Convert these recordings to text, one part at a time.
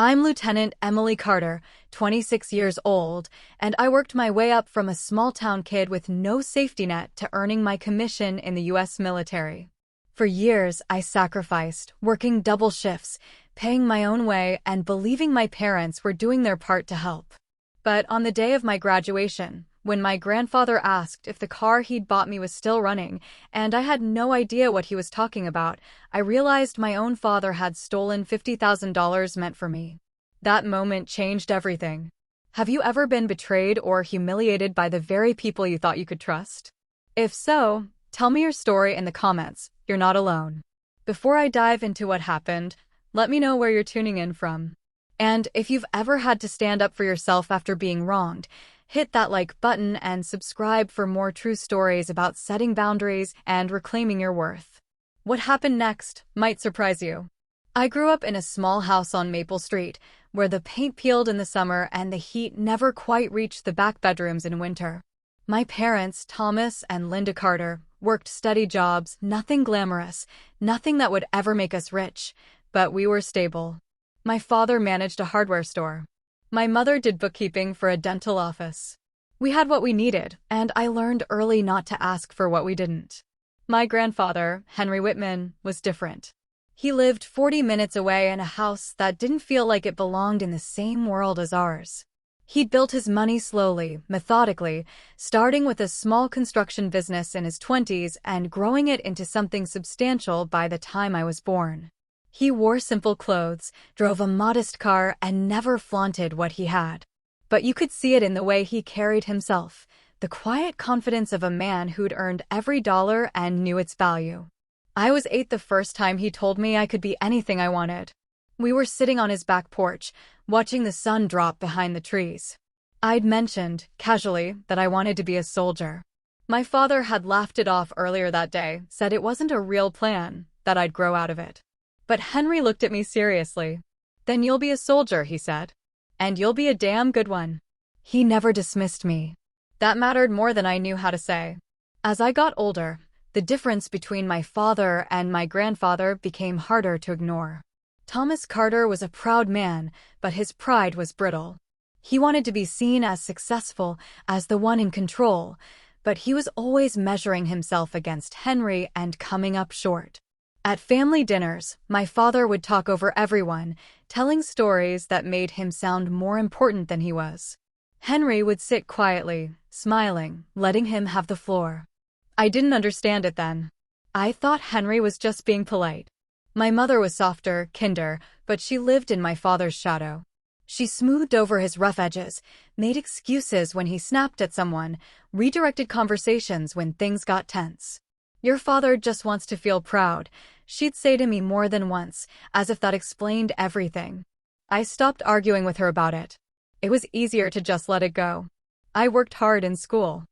I'm Lieutenant Emily Carter, 26 years old, and I worked my way up from a small-town kid with no safety net to earning my commission in the U.S. military. For years, I sacrificed, working double shifts, paying my own way, and believing my parents were doing their part to help. But on the day of my graduation, when my grandfather asked if the car he'd bought me was still running, and I had no idea what he was talking about, I realized my own father had stolen $50,000 meant for me. That moment changed everything. Have you ever been betrayed or humiliated by the very people you thought you could trust? If so, tell me your story in the comments. You're not alone. Before I dive into what happened, let me know where you're tuning in from. And if you've ever had to stand up for yourself after being wronged, hit that like button and subscribe for more true stories about setting boundaries and reclaiming your worth. What happened next might surprise you. I grew up in a small house on Maple Street, where the paint peeled in the summer and the heat never quite reached the back bedrooms in winter. My parents, Thomas and Linda Carter, worked steady jobs, nothing glamorous, nothing that would ever make us rich, but we were stable. My father managed a hardware store. My mother did bookkeeping for a dental office. We had what we needed, and I learned early not to ask for what we didn't. My grandfather, Henry Whitman, was different. He lived 40 minutes away in a house that didn't feel like it belonged in the same world as ours. He'd built his money slowly, methodically, starting with a small construction business in his 20s and growing it into something substantial by the time I was born. He wore simple clothes, drove a modest car, and never flaunted what he had. But you could see it in the way he carried himself, the quiet confidence of a man who'd earned every dollar and knew its value. I was 8 the first time he told me I could be anything I wanted. We were sitting on his back porch, watching the sun drop behind the trees. I'd mentioned, casually, that I wanted to be a soldier. My father had laughed it off earlier that day, said it wasn't a real plan, that I'd grow out of it. But Henry looked at me seriously. "Then you'll be a soldier," he said. "And you'll be a damn good one." He never dismissed me. That mattered more than I knew how to say. As I got older, the difference between my father and my grandfather became harder to ignore. Thomas Carter was a proud man, but his pride was brittle. He wanted to be seen as successful, as the one in control, but he was always measuring himself against Henry and coming up short. At family dinners, my father would talk over everyone, telling stories that made him sound more important than he was. Henry would sit quietly, smiling, letting him have the floor. I didn't understand it then. I thought Henry was just being polite. My mother was softer, kinder, but she lived in my father's shadow. She smoothed over his rough edges, made excuses when he snapped at someone, redirected conversations when things got tense. "Your father just wants to feel proud," she'd say to me more than once, as if that explained everything. I stopped arguing with her about it. It was easier to just let it go. I worked hard in school.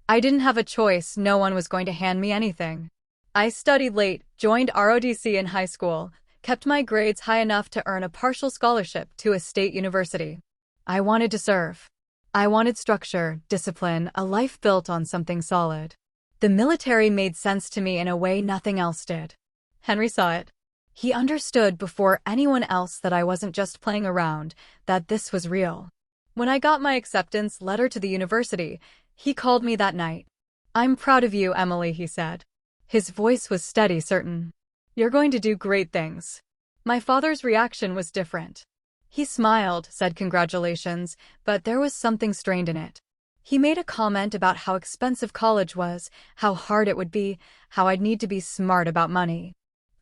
I didn't have a choice, no one was going to hand me anything. I studied late, joined ROTC in high school, kept my grades high enough to earn a partial scholarship to a state university. I wanted to serve. I wanted structure, discipline, a life built on something solid. The military made sense to me in a way nothing else did. Henry saw it. He understood before anyone else that I wasn't just playing around, that this was real. When I got my acceptance letter to the university, he called me that night. "I'm proud of you, Emily," he said. His voice was steady, certain. "You're going to do great things." My father's reaction was different. He smiled, said congratulations, but there was something strained in it. He made a comment about how expensive college was, how hard it would be, how I'd need to be smart about money.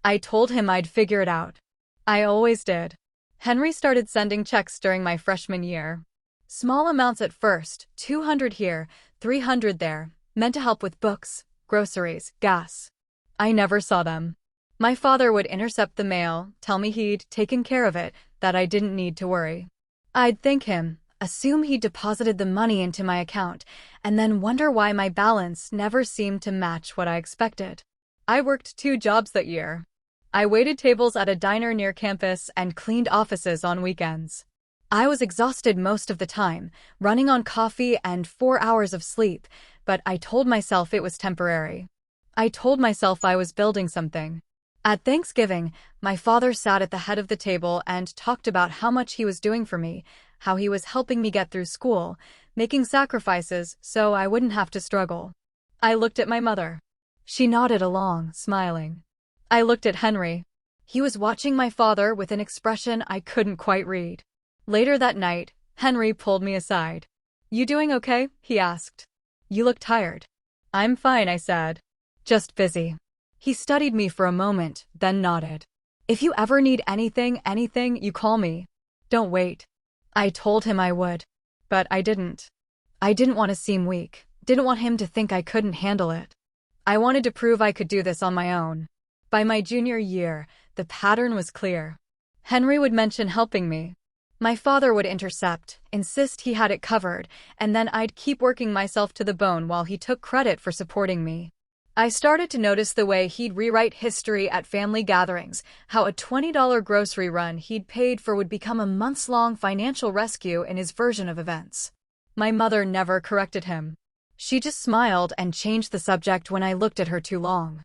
I told him I'd figure it out. I always did. Henry started sending checks during my freshman year. Small amounts at first, 200 here, 300 there, meant to help with books, groceries, gas. I never saw them. My father would intercept the mail, tell me he'd taken care of it, that I didn't need to worry. I'd thank him, assume he deposited the money into my account, and then wonder why my balance never seemed to match what I expected. I worked 2 jobs that year. I waited tables at a diner near campus and cleaned offices on weekends. I was exhausted most of the time, running on coffee and 4 hours of sleep, but I told myself it was temporary. I told myself I was building something. At Thanksgiving, my father sat at the head of the table and talked about how much he was doing for me, how he was helping me get through school, making sacrifices so I wouldn't have to struggle. I looked at my mother. She nodded along, smiling. I looked at Henry. He was watching my father with an expression I couldn't quite read. Later that night, Henry pulled me aside. "You doing okay?" he asked. "You look tired." "I'm fine," I said. "Just busy." He studied me for a moment, then nodded. "If you ever need anything, you call me. Don't wait." I told him I would. But I didn't. I didn't want to seem weak, didn't want him to think I couldn't handle it. I wanted to prove I could do this on my own. By my junior year, the pattern was clear. Henry would mention helping me. My father would intercept, insist he had it covered, and then I'd keep working myself to the bone while he took credit for supporting me. I started to notice the way he'd rewrite history at family gatherings, how a $20 grocery run he'd paid for would become a months-long financial rescue in his version of events. My mother never corrected him. She just smiled and changed the subject when I looked at her too long.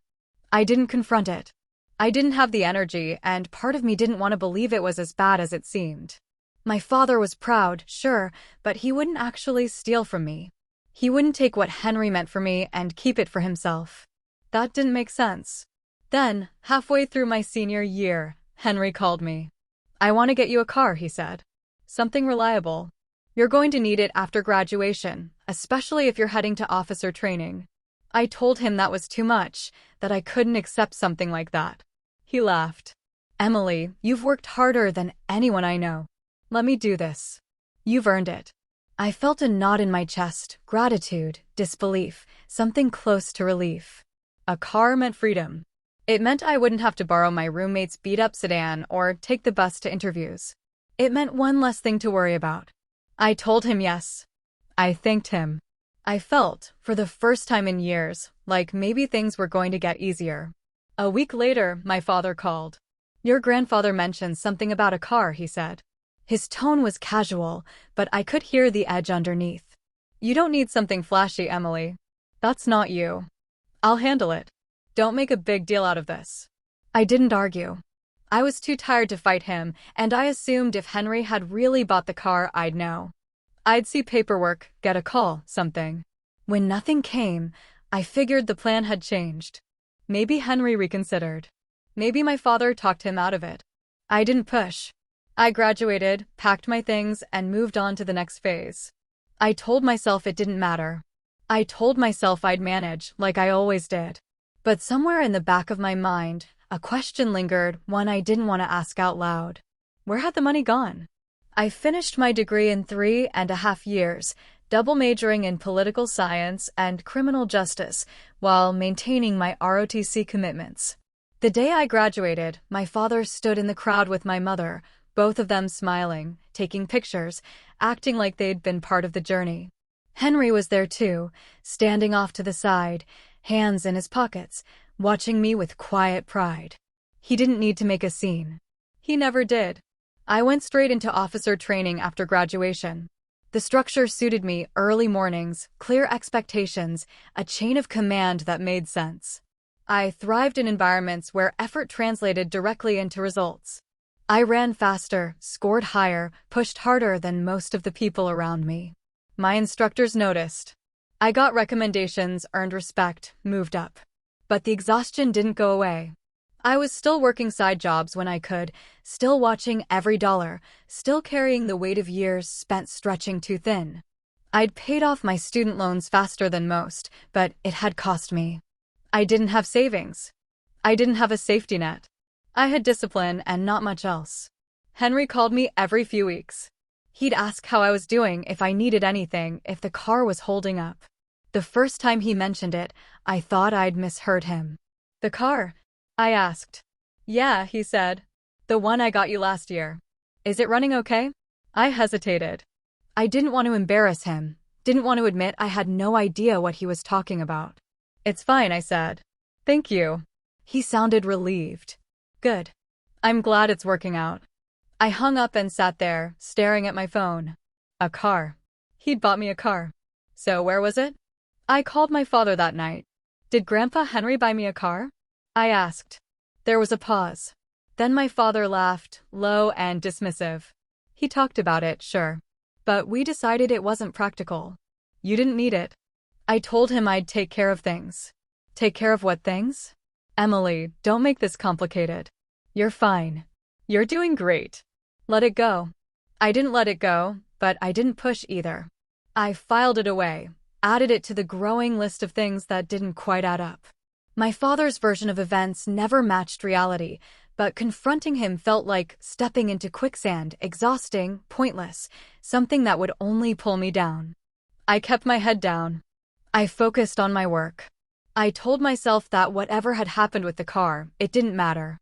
I didn't confront it. I didn't have the energy, and part of me didn't want to believe it was as bad as it seemed. My father was proud, sure, but he wouldn't actually steal from me. He wouldn't take what Henry meant for me and keep it for himself. That didn't make sense. Then, halfway through my senior year, Henry called me. "I want to get you a car," he said. "Something reliable. You're going to need it after graduation, especially if you're heading to officer training." I told him that was too much, that I couldn't accept something like that. He laughed. "Emily, you've worked harder than anyone I know. Let me do this. You've earned it." I felt a knot in my chest, gratitude, disbelief, something close to relief. A car meant freedom. It meant I wouldn't have to borrow my roommate's beat-up sedan or take the bus to interviews. It meant one less thing to worry about. I told him yes. I thanked him. I felt, for the first time in years, like maybe things were going to get easier. A week later, my father called. "Your grandfather mentioned something about a car," he said. His tone was casual, but I could hear the edge underneath. "You don't need something flashy, Emily. That's not you. I'll handle it. Don't make a big deal out of this." I didn't argue. I was too tired to fight him, and I assumed if Henry had really bought the car, I'd know. I'd see paperwork, get a call, something. When nothing came, I figured the plan had changed. Maybe Henry reconsidered. Maybe my father talked him out of it. I didn't push. I graduated, packed my things, and moved on to the next phase. I told myself it didn't matter. I told myself I'd manage, like I always did. But somewhere in the back of my mind, a question lingered, one I didn't want to ask out loud. Where had the money gone? I finished my degree in 3.5 years, double majoring in political science and criminal justice, while maintaining my ROTC commitments. The day I graduated, my father stood in the crowd with my mother, both of them smiling, taking pictures, acting like they'd been part of the journey. Henry was there too, standing off to the side, hands in his pockets, watching me with quiet pride. He didn't need to make a scene. He never did. I went straight into officer training after graduation. The structure suited me: early mornings, clear expectations, a chain of command that made sense. I thrived in environments where effort translated directly into results. I ran faster, scored higher, pushed harder than most of the people around me. My instructors noticed. I got recommendations, earned respect, moved up. But the exhaustion didn't go away. I was still working side jobs when I could, still watching every dollar, still carrying the weight of years spent stretching too thin. I'd paid off my student loans faster than most, but it had cost me. I didn't have savings. I didn't have a safety net. I had discipline and not much else. Henry called me every few weeks. He'd ask how I was doing, if I needed anything, if the car was holding up. The first time he mentioned it, I thought I'd misheard him. "The car?" I asked. "Yeah," he said. "The one I got you last year. Is it running okay?" I hesitated. I didn't want to embarrass him, didn't want to admit I had no idea what he was talking about. "It's fine," I said. "Thank you." He sounded relieved. "Good. I'm glad it's working out." I hung up and sat there, staring at my phone. A car. He'd bought me a car. So where was it? I called my father that night. "Did Grandpa Henry buy me a car?" I asked. There was a pause. Then my father laughed, low and dismissive. He talked about it, sure. But we decided it wasn't practical. You didn't need it. I told him I'd take care of things. Take care of what things? Emily, don't make this complicated. You're fine. You're doing great. Let it go. I didn't let it go, but I didn't push either. I filed it away, added it to the growing list of things that didn't quite add up. My father's version of events never matched reality, but confronting him felt like stepping into quicksand, exhausting, pointless, something that would only pull me down. I kept my head down. I focused on my work. I told myself that whatever had happened with the car, it didn't matter.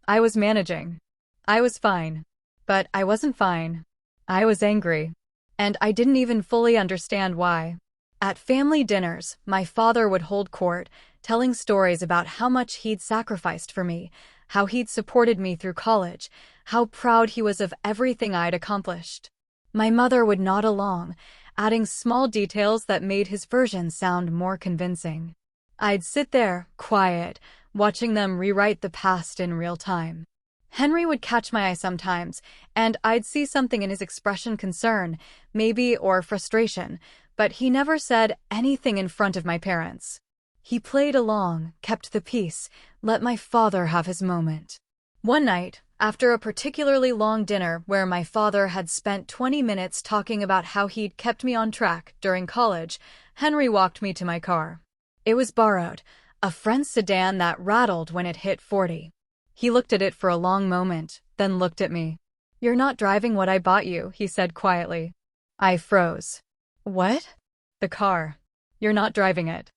I was managing. I was fine. But I wasn't fine. I was angry. And I didn't even fully understand why. At family dinners, my father would hold court, telling stories about how much he'd sacrificed for me, how he'd supported me through college, how proud he was of everything I'd accomplished. My mother would nod along, adding small details that made his version sound more convincing. I'd sit there, quiet, watching them rewrite the past in real time. Henry would catch my eye sometimes, and I'd see something in his expression, concern, maybe, or frustration, but he never said anything in front of my parents. He played along, kept the peace, let my father have his moment. One night, after a particularly long dinner where my father had spent 20 minutes talking about how he'd kept me on track during college, Henry walked me to my car. It was borrowed, a friend's sedan that rattled when it hit 40. He looked at it for a long moment, then looked at me. "You're not driving what I bought you," he said quietly. I froze. "What?" "The car. You're not driving it."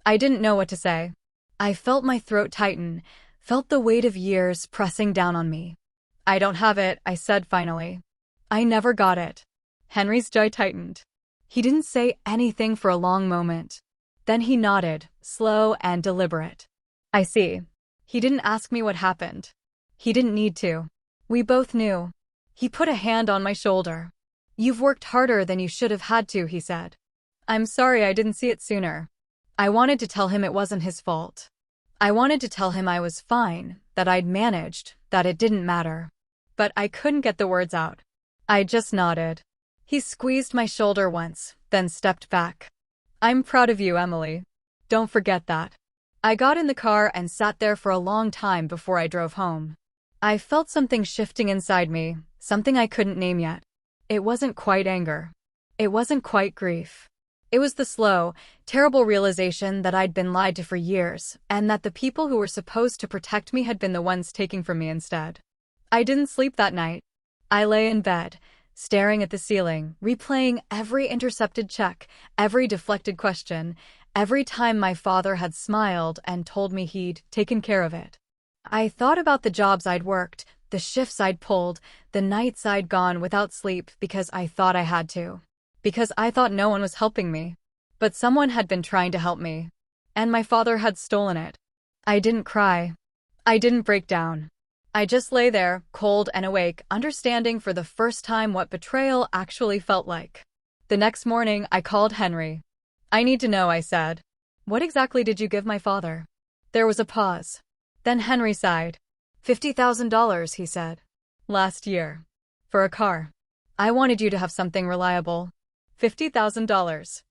I didn't know what to say. I felt my throat tighten, felt the weight of years pressing down on me. "I don't have it," I said finally. "I never got it." Henry's jaw tightened. He didn't say anything for a long moment. Then he nodded, slow and deliberate. "I see." He didn't ask me what happened. He didn't need to. We both knew. He put a hand on my shoulder. "You've worked harder than you should have had to," he said. "I'm sorry I didn't see it sooner." I wanted to tell him it wasn't his fault. I wanted to tell him I was fine, that I'd managed, that it didn't matter. But I couldn't get the words out. I just nodded. He squeezed my shoulder once, then stepped back. "I'm proud of you, Emily. Don't forget that." I got in the car and sat there for a long time before I drove home. I felt something shifting inside me, something I couldn't name yet. It wasn't quite anger. It wasn't quite grief. It was the slow, terrible realization that I'd been lied to for years, and that the people who were supposed to protect me had been the ones taking from me instead. I didn't sleep that night. I lay in bed, staring at the ceiling, replaying every intercepted check, every deflected question, every time my father had smiled and told me he'd taken care of it. I thought about the jobs I'd worked, the shifts I'd pulled, the nights I'd gone without sleep because I thought I had to. Because I thought no one was helping me. But someone had been trying to help me. And my father had stolen it. I didn't cry. I didn't break down. I just lay there, cold and awake, understanding for the first time what betrayal actually felt like. The next morning, I called Henry. "I need to know," I said. "What exactly did you give my father?" There was a pause. Then Henry sighed. $50,000, he said. "Last year. For a car. I wanted you to have something reliable." $50,000.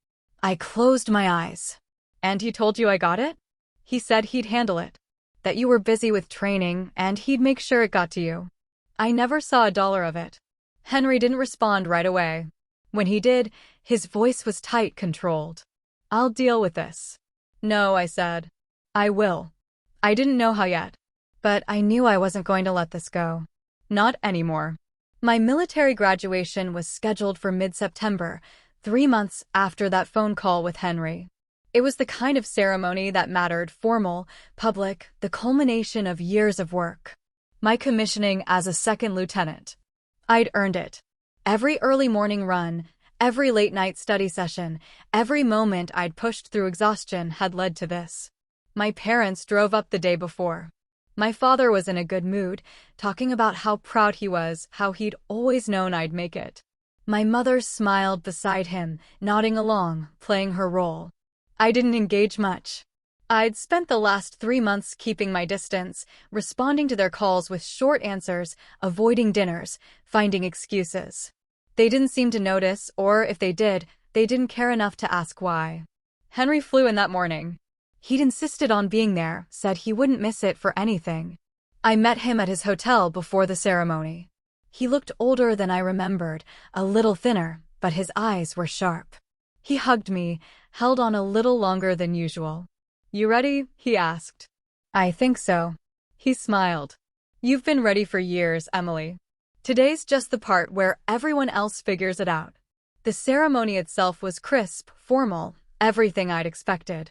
I closed my eyes. "And he told you I got it?" "He said he'd handle it. That you were busy with training, and he'd make sure it got to you." I never saw a dollar of it. Henry didn't respond right away. When he did, his voice was tight, controlled. "I'll deal with this." "No," I said. "I will." I didn't know how yet. But I knew I wasn't going to let this go. Not anymore. My military graduation was scheduled for mid-September, 3 months after that phone call with Henry. It was the kind of ceremony that mattered, formal, public, the culmination of years of work. My commissioning as a second lieutenant. I'd earned it. Every early morning run, every late-night study session, every moment I'd pushed through exhaustion had led to this. My parents drove up the day before. My father was in a good mood, talking about how proud he was, how he'd always known I'd make it. My mother smiled beside him, nodding along, playing her role. I didn't engage much. I'd spent the last 3 months keeping my distance, responding to their calls with short answers, avoiding dinners, finding excuses. They didn't seem to notice, or if they did, they didn't care enough to ask why. Henry flew in that morning. He'd insisted on being there, said he wouldn't miss it for anything. I met him at his hotel before the ceremony. He looked older than I remembered, a little thinner, but his eyes were sharp. He hugged me, held on a little longer than usual. "You ready?" he asked. "I think so." He smiled. "You've been ready for years, Emily. Today's just the part where everyone else figures it out." The ceremony itself was crisp, formal, everything I'd expected.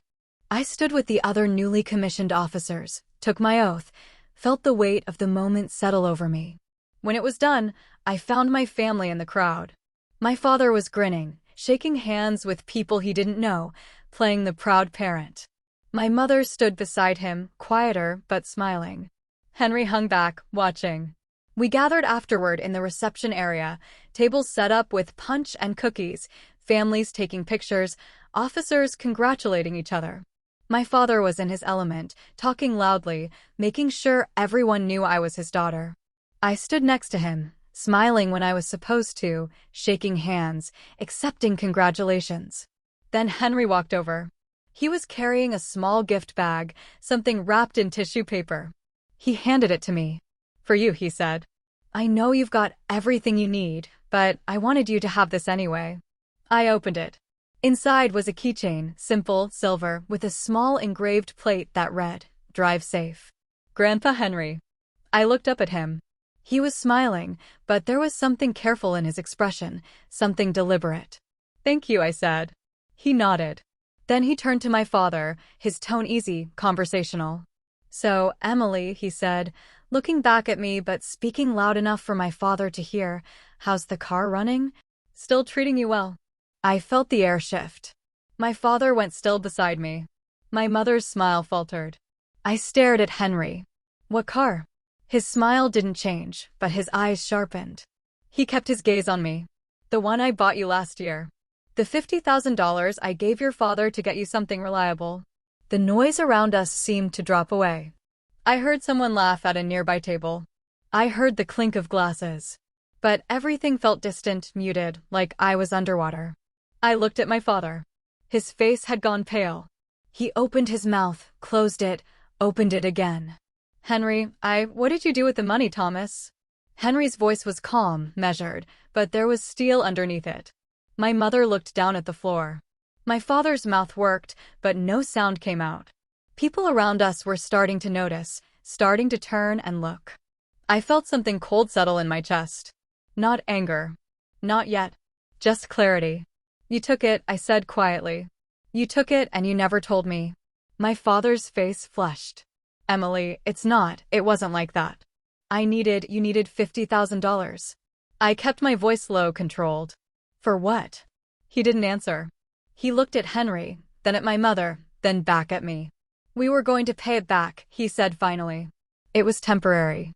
I stood with the other newly commissioned officers, took my oath, felt the weight of the moment settle over me. When it was done, I found my family in the crowd. My father was grinning, shaking hands with people he didn't know, playing the proud parent. My mother stood beside him, quieter but smiling. Henry hung back, watching. We gathered afterward in the reception area, tables set up with punch and cookies, families taking pictures, officers congratulating each other. My father was in his element, talking loudly, making sure everyone knew I was his daughter. I stood next to him, smiling when I was supposed to, shaking hands, accepting congratulations. Then Henry walked over. He was carrying a small gift bag, something wrapped in tissue paper. He handed it to me. "For you," he said. "I know you've got everything you need, but I wanted you to have this anyway." I opened it. Inside was a keychain, simple, silver, with a small engraved plate that read, "Drive safe. Grandpa Henry." I looked up at him. He was smiling, but there was something careful in his expression, something deliberate. "Thank you," I said. He nodded. Then he turned to my father, his tone easy, conversational. "So, Emily," he said, looking back at me but speaking loud enough for my father to hear, "how's the car running? Still treating you well?" I felt the air shift. My father went still beside me. My mother's smile faltered. I stared at Henry. "What car?" His smile didn't change, but his eyes sharpened. He kept his gaze on me. "The one I bought you last year. The $50,000 I gave your father to get you something reliable." The noise around us seemed to drop away. I heard someone laugh at a nearby table. I heard the clink of glasses. But everything felt distant, muted, like I was underwater. I looked at my father. His face had gone pale. He opened his mouth, closed it, opened it again. "Henry, what did you do with the money, Thomas?" Henry's voice was calm, measured, but there was steel underneath it. My mother looked down at the floor. My father's mouth worked, but no sound came out. People around us were starting to notice, starting to turn and look. I felt something cold settle in my chest. Not anger. Not yet. Just clarity. "You took it," I said quietly. "You took it and you never told me." My father's face flushed. "Emily, it wasn't like that. You needed $50,000. I kept my voice low, controlled. "For what?" He didn't answer. He looked at Henry, then at my mother, then back at me. "We were going to pay it back," he said finally. "It was temporary."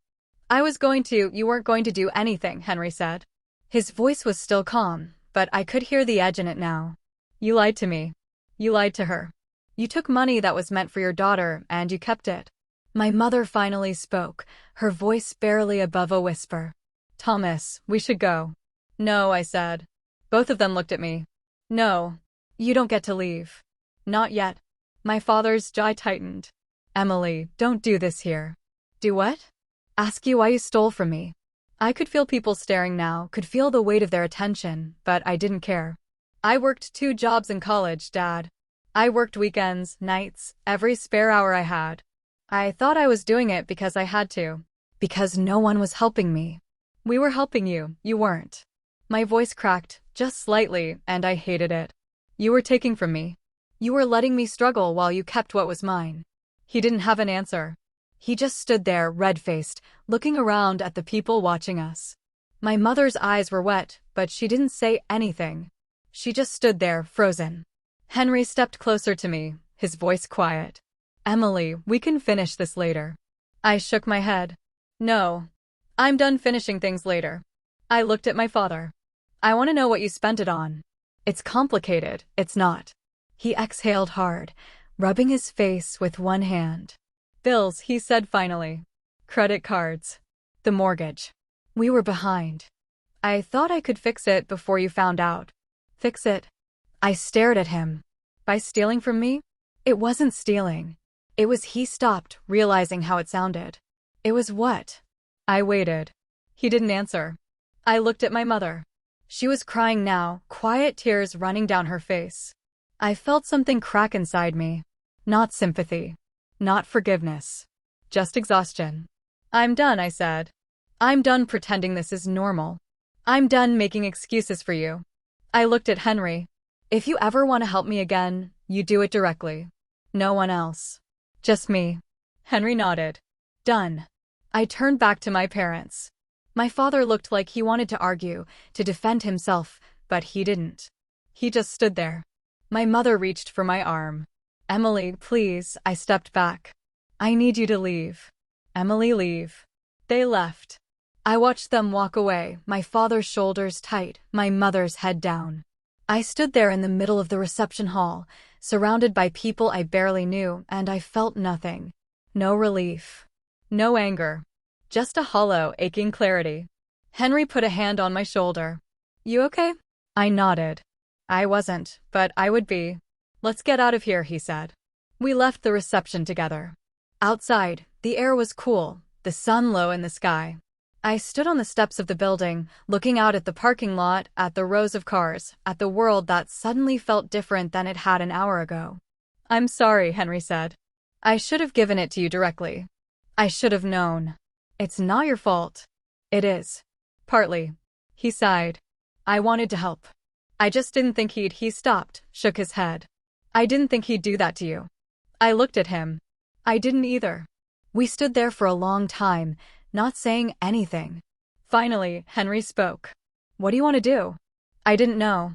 You weren't going to do anything," Henry said. His voice was still calm, but I could hear the edge in it now. "You lied to me. You lied to her. You took money that was meant for your daughter, and you kept it." My mother finally spoke, her voice barely above a whisper. "Thomas, we should go." "No," I said. Both of them looked at me. "No. You don't get to leave." "Not yet." My father's jaw tightened. "Emily, don't do this here." "Do what?" "Ask you why you stole from me." I could feel people staring now, could feel the weight of their attention, but I didn't care. "I worked 2 jobs in college, Dad. I worked weekends, nights, every spare hour I had. I thought I was doing it because I had to. Because no one was helping me." "We were helping you, you weren't." My voice cracked, just slightly, and I hated it. "You were taking from me. You were letting me struggle while you kept what was mine." He didn't have an answer. He just stood there, red-faced, looking around at the people watching us. My mother's eyes were wet, but she didn't say anything. She just stood there, frozen. Henry stepped closer to me, his voice quiet. "Emily, we can finish this later." I shook my head. "No. I'm done finishing things later." I looked at my father. "I want to know what you spent it on." "It's complicated, it's not." He exhaled hard. rubbing his face with one hand. "Bills," he said finally. "Credit cards. The mortgage. We were behind. I thought I could fix it before you found out." "Fix it?" I stared at him. "By stealing from me?" It wasn't stealing. It was he stopped, realizing how it sounded. "It was what?" I waited. He didn't answer. I looked at my mother. She was crying now, quiet tears running down her face. I felt something crack inside me. Not sympathy. Not forgiveness. Just exhaustion. "I'm done," I said. "I'm done pretending this is normal. I'm done making excuses for you." I looked at Henry. "If you ever want to help me again, you do it directly. No one else. Just me." Henry nodded. "Done." I turned back to my parents. My father looked like he wanted to argue, to defend himself, but he didn't. He just stood there. My mother reached for my arm. "Emily, please," I stepped back. "I need you to leave." "Emily, leave." They left. I watched them walk away, my father's shoulders tight, my mother's head down. I stood there in the middle of the reception hall, surrounded by people I barely knew, and I felt nothing. No relief. No anger. Just a hollow, aching clarity. Henry put a hand on my shoulder. "You okay?" I nodded. I wasn't, but I would be. "Let's get out of here," he said. We left the reception together. Outside, the air was cool, the sun low in the sky. I stood on the steps of the building, looking out at the parking lot, at the rows of cars, at the world that suddenly felt different than it had an hour ago. "I'm sorry," Henry said. "I should have given it to you directly. I should have known." "It's not your fault." "It is. Partly." He sighed. "I wanted to help. I just didn't think He stopped, shook his head. "I didn't think he'd do that to you." I looked at him. I didn't either. We stood there for a long time, not saying anything. Finally, Henry spoke. "What do you want to do?" I didn't know.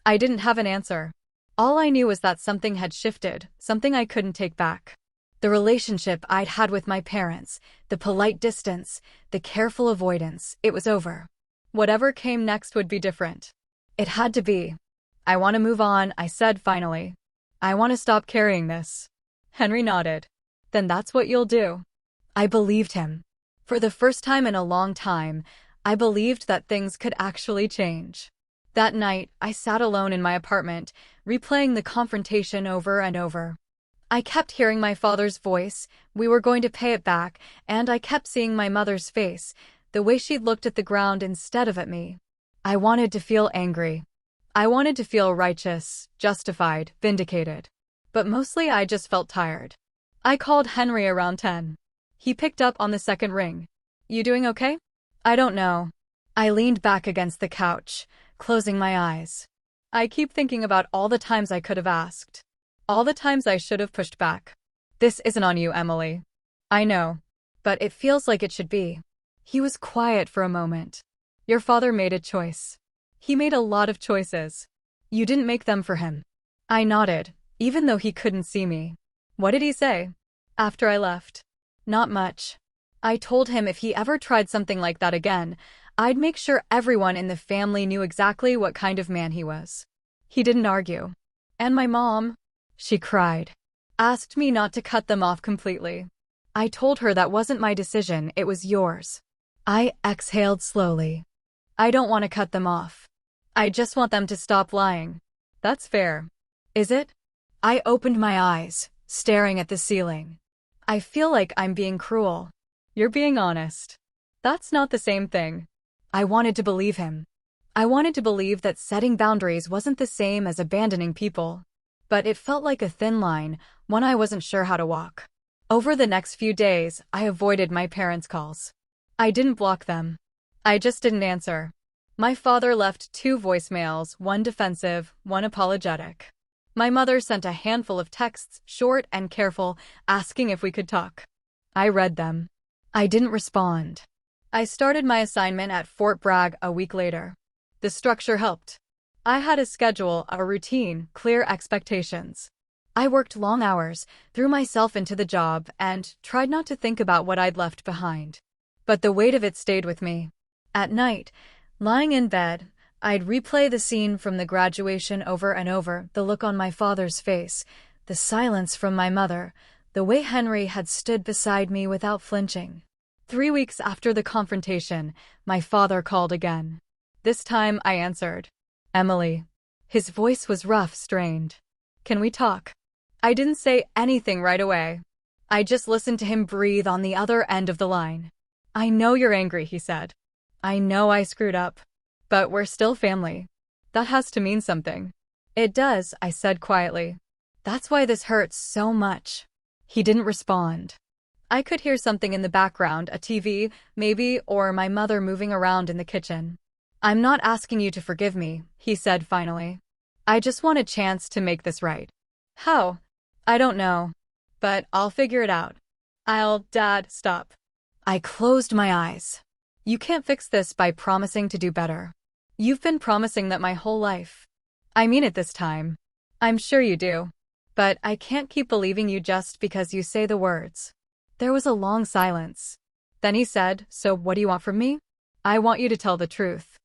I didn't have an answer. All I knew was that something had shifted, something I couldn't take back. The relationship I'd had with my parents, the polite distance, the careful avoidance, it was over. Whatever came next would be different. It had to be. "I want to move on," I said finally. "I want to stop carrying this." Henry nodded. "Then that's what you'll do." I believed him. For the first time in a long time, I believed that things could actually change. That night, I sat alone in my apartment, replaying the confrontation over and over. I kept hearing my father's voice, we were going to pay it back, and I kept seeing my mother's face, the way she'd looked at the ground instead of at me. I wanted to feel angry. I wanted to feel righteous, justified, vindicated. But mostly I just felt tired. I called Henry around 10. He picked up on the second ring. "You doing okay?" "I don't know." I leaned back against the couch, closing my eyes. I keep thinking about all the times I could have asked. All the times I should have pushed back. "This isn't on you, Emily." "I know. But it feels like it should be." He was quiet for a moment. "Your father made a choice. He made a lot of choices. You didn't make them for him." I nodded, even though he couldn't see me. "What did he say?" "After I left?" "Not much. I told him if he ever tried something like that again, I'd make sure everyone in the family knew exactly what kind of man he was." He didn't argue. "And my mom," she cried, "asked me not to cut them off completely. I told her that wasn't my decision, it was yours." I exhaled slowly. "I don't want to cut them off. I just want them to stop lying." "That's fair." "Is it?" I opened my eyes, staring at the ceiling. "I feel like I'm being cruel." "You're being honest." "That's not the same thing." I wanted to believe him. I wanted to believe that setting boundaries wasn't the same as abandoning people. But it felt like a thin line, one I wasn't sure how to walk. Over the next few days, I avoided my parents' calls. I didn't block them. I just didn't answer. My father left 2 voicemails, one defensive, one apologetic. My mother sent a handful of texts, short and careful, asking if we could talk. I read them. I didn't respond. I started my assignment at Fort Bragg a week later. The structure helped. I had a schedule, a routine, clear expectations. I worked long hours, threw myself into the job, and tried not to think about what I'd left behind. But the weight of it stayed with me. At night, lying in bed, I'd replay the scene from the graduation over and over, the look on my father's face, the silence from my mother, the way Henry had stood beside me without flinching. 3 weeks after the confrontation, my father called again. This time I answered. "Emily." His voice was rough, strained. "Can we talk?" I didn't say anything right away. I just listened to him breathe on the other end of the line. "I know you're angry," he said. "I know I screwed up. But we're still family. That has to mean something." "It does," I said quietly. "That's why this hurts so much." He didn't respond. I could hear something in the background, a TV, maybe, or my mother moving around in the kitchen. "I'm not asking you to forgive me," he said finally. "I just want a chance to make this right." "How?" "I don't know. But I'll figure it out." Dad, stop." I closed my eyes. "You can't fix this by promising to do better. You've been promising that my whole life. I mean it this time. I'm sure you do. But I can't keep believing you just because you say the words." There was a long silence. Then he said, "So what do you want from me?" "I want you to tell the truth.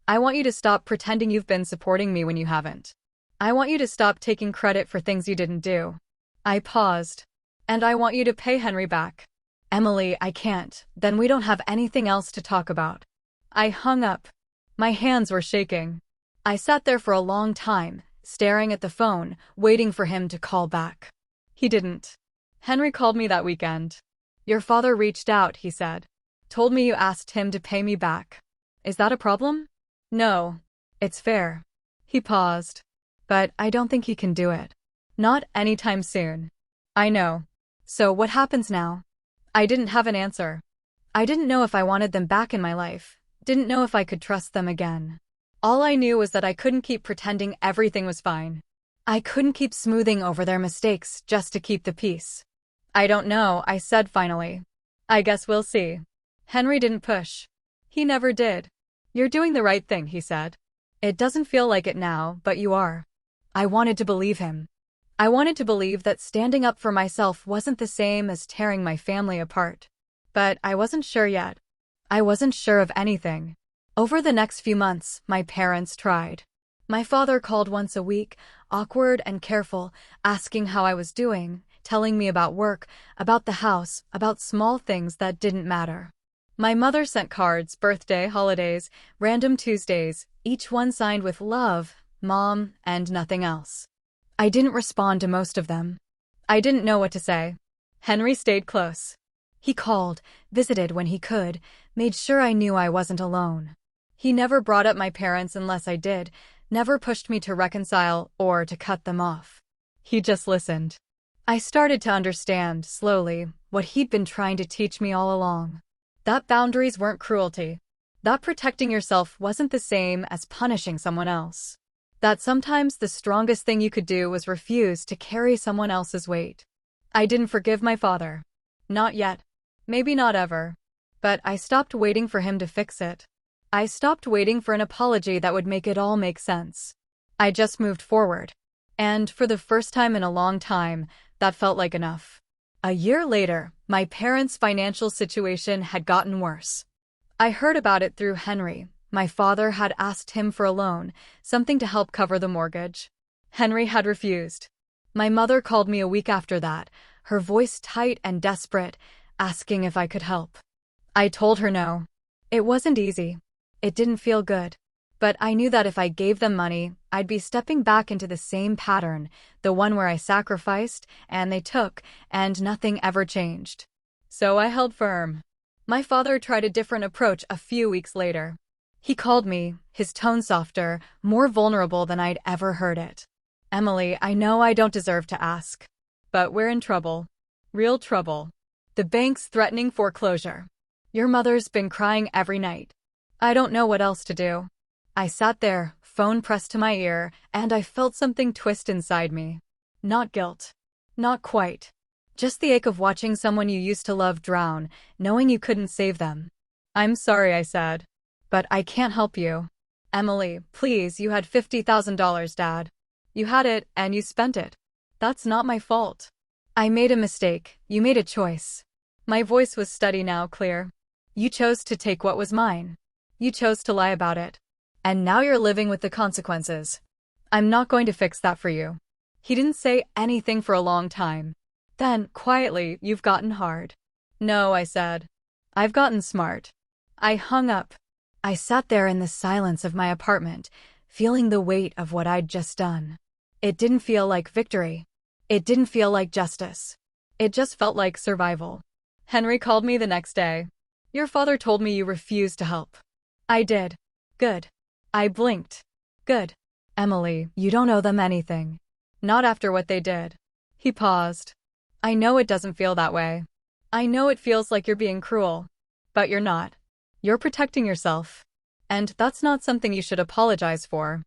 I want you to stop pretending you've been supporting me when you haven't. I want you to stop taking credit for things you didn't do." I paused. "And I want you to pay Henry back." "Emily, I can't. Then we don't have anything else to talk about." I hung up. My hands were shaking. I sat there for a long time, staring at the phone, waiting for him to call back. He didn't. Henry called me that weekend. "Your father reached out," he said. "Told me you asked him to pay me back. Is that a problem?" "No. It's fair." He paused. "But I don't think he can do it. Not anytime soon." "I know. So what happens now?" I didn't have an answer. I didn't know if I wanted them back in my life, didn't know if I could trust them again. All I knew was that I couldn't keep pretending everything was fine. I couldn't keep smoothing over their mistakes just to keep the peace. "I don't know," I said finally. "I guess we'll see." Henry didn't push. He never did. "You're doing the right thing," he said. "It doesn't feel like it now, but you are." I wanted to believe him. I wanted to believe that standing up for myself wasn't the same as tearing my family apart. But I wasn't sure yet. I wasn't sure of anything. Over the next few months, my parents tried. My father called once a week, awkward and careful, asking how I was doing, telling me about work, about the house, about small things that didn't matter. My mother sent cards, birthday, holidays, random Tuesdays, each one signed with love, Mom, and nothing else. I didn't respond to most of them. I didn't know what to say. Henry stayed close. He called, visited when he could, made sure I knew I wasn't alone. He never brought up my parents unless I did, never pushed me to reconcile or to cut them off. He just listened. I started to understand, slowly, what he'd been trying to teach me all along. That boundaries weren't cruelty. That protecting yourself wasn't the same as punishing someone else. That sometimes the strongest thing you could do was refuse to carry someone else's weight. I didn't forgive my father. Not yet. Maybe not ever. But I stopped waiting for him to fix it. I stopped waiting for an apology that would make it all make sense. I just moved forward. And for the first time in a long time, that felt like enough. A year later, my parents' financial situation had gotten worse. I heard about it through Henry. My father had asked him for a loan, something to help cover the mortgage. Henry had refused. My mother called me a week after that, her voice tight and desperate, asking if I could help. I told her no. It wasn't easy. It didn't feel good. But I knew that if I gave them money, I'd be stepping back into the same pattern, the one where I sacrificed, and they took, and nothing ever changed. So I held firm. My father tried a different approach a few weeks later. He called me, his tone softer, more vulnerable than I'd ever heard it. "Emily, I know I don't deserve to ask. But we're in trouble. Real trouble. The bank's threatening foreclosure. Your mother's been crying every night. I don't know what else to do." I sat there, phone pressed to my ear, and I felt something twist inside me. Not guilt. Not quite. Just the ache of watching someone you used to love drown, knowing you couldn't save them. "I'm sorry," I said. "But I can't help you." "Emily, please, you had $50,000, Dad. You had it, and you spent it. That's not my fault. I made a mistake. You made a choice." My voice was steady now, clear. "You chose to take what was mine. You chose to lie about it. And now you're living with the consequences. I'm not going to fix that for you. He didn't say anything for a long time. Then, quietly, "You've gotten hard." "No," I said. "I've gotten smart." I hung up. I sat there in the silence of my apartment, feeling the weight of what I'd just done. It didn't feel like victory. It didn't feel like justice. It just felt like survival. Henry called me the next day. "Your father told me you refused to help." I did. "Good." I blinked. "Good." "Emily, you don't owe them anything. Not after what they did." He paused. "I know it doesn't feel that way. I know it feels like you're being cruel. But you're not. You're protecting yourself. And that's not something you should apologize for."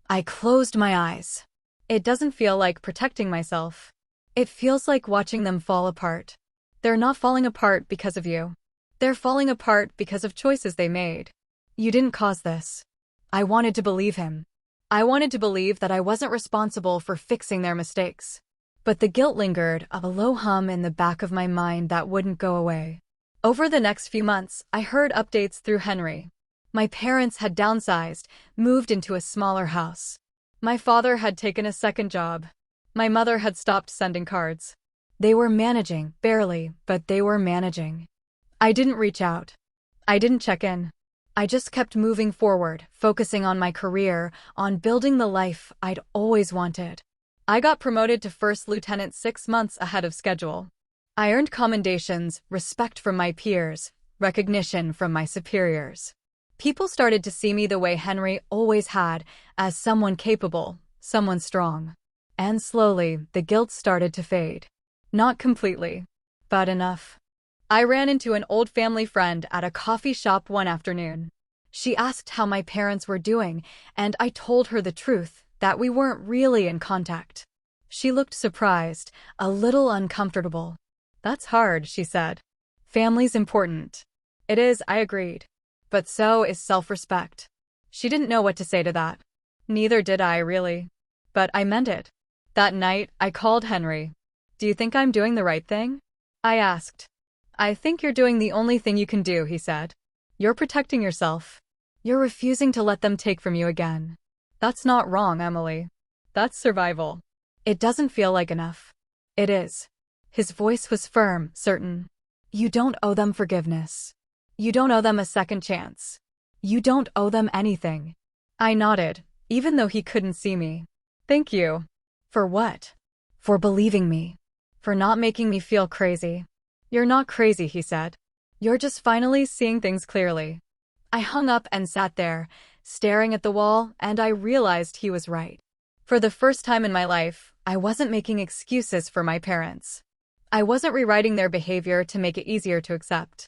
I closed my eyes. It doesn't feel like protecting myself. It feels like watching them fall apart. They're not falling apart because of you. They're falling apart because of choices they made. "You didn't cause this." I wanted to believe him. I wanted to believe that I wasn't responsible for fixing their mistakes. But the guilt lingered, a low hum in the back of my mind that wouldn't go away. Over the next few months, I heard updates through Henry. My parents had downsized, moved into a smaller house. My father had taken a second job. My mother had stopped sending cards. They were managing, barely, but they were managing. I didn't reach out. I didn't check in. I just kept moving forward, focusing on my career, on building the life I'd always wanted. I got promoted to first lieutenant 6 months ahead of schedule. I earned commendations, respect from my peers, recognition from my superiors. People started to see me the way Henry always had, as someone capable, someone strong. And slowly, the guilt started to fade. Not completely, but enough. I ran into an old family friend at a coffee shop one afternoon. She asked how my parents were doing, and I told her the truth, that we weren't really in contact. She looked surprised, a little uncomfortable. "That's hard," she said. "Family's important." "It is," I agreed. "But so is self-respect." She didn't know what to say to that. Neither did I, really. But I meant it. That night, I called Henry. "Do you think I'm doing the right thing?" I asked. "I think you're doing the only thing you can do," he said. "You're protecting yourself. You're refusing to let them take from you again. That's not wrong, Emily. That's survival. It doesn't feel like enough. It is." His voice was firm, certain. "You don't owe them forgiveness. You don't owe them a second chance. You don't owe them anything." I nodded, even though he couldn't see me. "Thank you." "For what?" "For believing me. For not making me feel crazy." "You're not crazy," he said. "You're just finally seeing things clearly." I hung up and sat there, staring at the wall, and I realized he was right. For the first time in my life, I wasn't making excuses for my parents. I wasn't rewriting their behavior to make it easier to accept.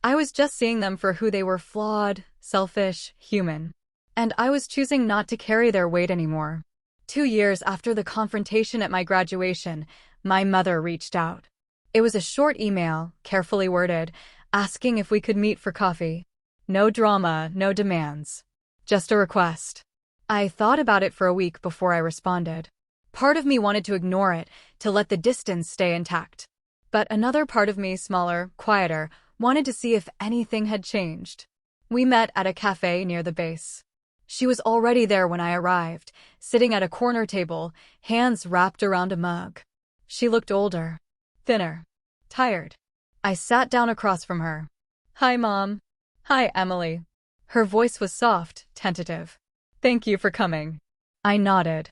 I was just seeing them for who they were: flawed, selfish, human. And I was choosing not to carry their weight anymore. 2 years after the confrontation at my graduation, my mother reached out. It was a short email, carefully worded, asking if we could meet for coffee. No drama, no demands. Just a request. I thought about it for a week before I responded. Part of me wanted to ignore it, to let the distance stay intact. But another part of me, smaller, quieter, wanted to see if anything had changed. We met at a cafe near the base. She was already there when I arrived, sitting at a corner table, hands wrapped around a mug. She looked older, thinner, tired. I sat down across from her. "Hi, Mom." "Hi, Emily." Her voice was soft, tentative. "Thank you for coming." I nodded.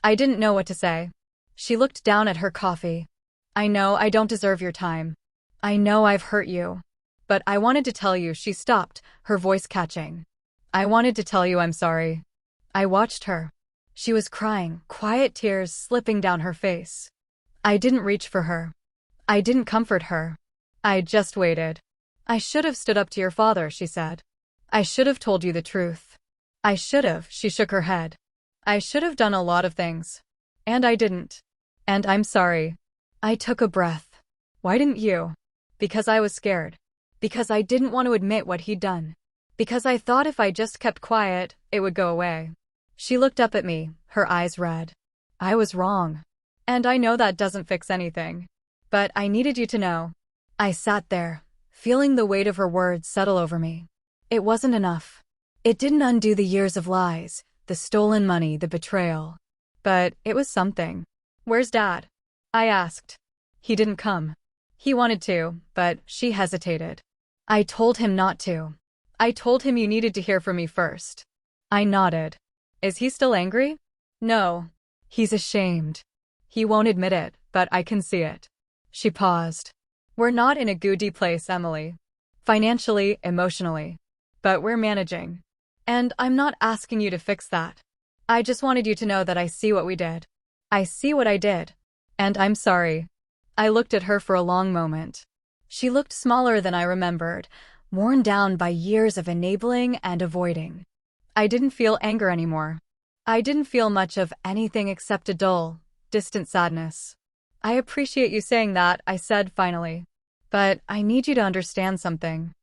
I didn't know what to say. She looked down at her coffee. "I know I don't deserve your time. I know I've hurt you. But I wanted to tell you." She stopped, her voice catching. "I wanted to tell you I'm sorry." I watched her. She was crying, quiet tears slipping down her face. I didn't reach for her. I didn't comfort her. I just waited. "I should have stood up to your father," she said. "I should have told you the truth. I should have." She shook her head. "I should have done a lot of things. And I didn't. And I'm sorry." I took a breath. "Why didn't you?" "Because I was scared. Because I didn't want to admit what he'd done. Because I thought if I just kept quiet, it would go away." She looked up at me, her eyes red. "I was wrong. And I know that doesn't fix anything. But I needed you to know." I sat there, feeling the weight of her words settle over me. It wasn't enough. It didn't undo the years of lies, the stolen money, the betrayal. But it was something. Where's Dad? I asked. He didn't come. He wanted to, but she hesitated. I told him not to. I told him you needed to hear from me first. I nodded. Is he still angry? No. He's ashamed. He won't admit it, but I can see it. She paused. We're not in a goody place, Emily. Financially, emotionally. But we're managing. And I'm not asking you to fix that. I just wanted you to know that I see what we did. I see what I did. And I'm sorry. I looked at her for a long moment. She looked smaller than I remembered, worn down by years of enabling and avoiding. I didn't feel anger anymore. I didn't feel much of anything except a dull, distant sadness. I appreciate you saying that, I said finally. But I need you to understand something.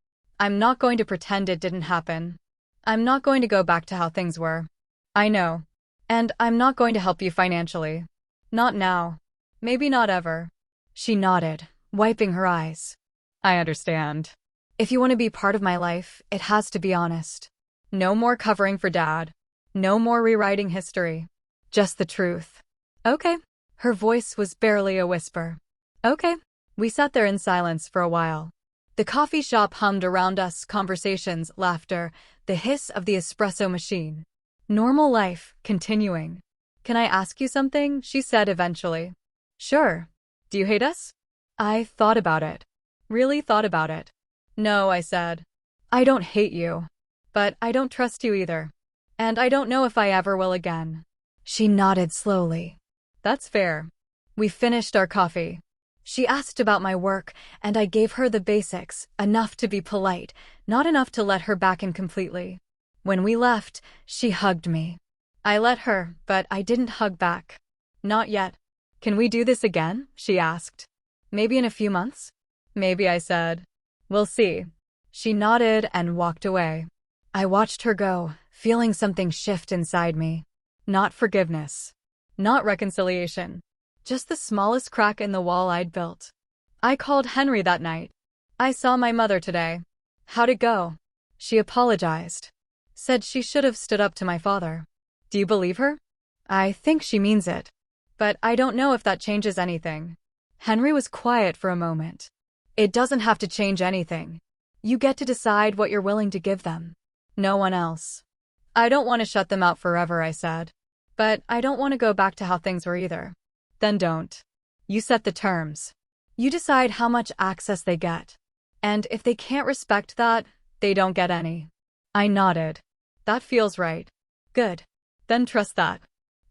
I'm not going to pretend it didn't happen. I'm not going to go back to how things were. I know. And I'm not going to help you financially. Not now. Maybe not ever. She nodded, wiping her eyes. I understand. If you want to be part of my life, it has to be honest. No more covering for Dad. No more rewriting history. Just the truth. Okay. Her voice was barely a whisper. Okay. We sat there in silence for a while. The coffee shop hummed around us, conversations, laughter, the hiss of the espresso machine. Normal life, continuing. Can I ask you something? She said eventually. Sure. Do you hate us? I thought about it. Really thought about it. No, I said. I don't hate you. But I don't trust you either. And I don't know if I ever will again. She nodded slowly. That's fair. We finished our coffee. She asked about my work, and I gave her the basics, enough to be polite, not enough to let her back in completely. When we left, she hugged me. I let her, but I didn't hug back. Not yet. Can we do this again? She asked. Maybe in a few months? Maybe, I said. We'll see. She nodded and walked away. I watched her go, feeling something shift inside me. Not forgiveness. Not reconciliation. Just the smallest crack in the wall I'd built. I called Henry that night. I saw my mother today. How'd it go? She apologized. Said she should have stood up to my father. Do you believe her? I think she means it. But I don't know if that changes anything. Henry was quiet for a moment. It doesn't have to change anything. You get to decide what you're willing to give them. No one else. I don't want to shut them out forever, I said. But I don't want to go back to how things were either. Then don't. You set the terms. You decide how much access they get. And if they can't respect that, they don't get any. I nodded. That feels right. Good. Then trust that.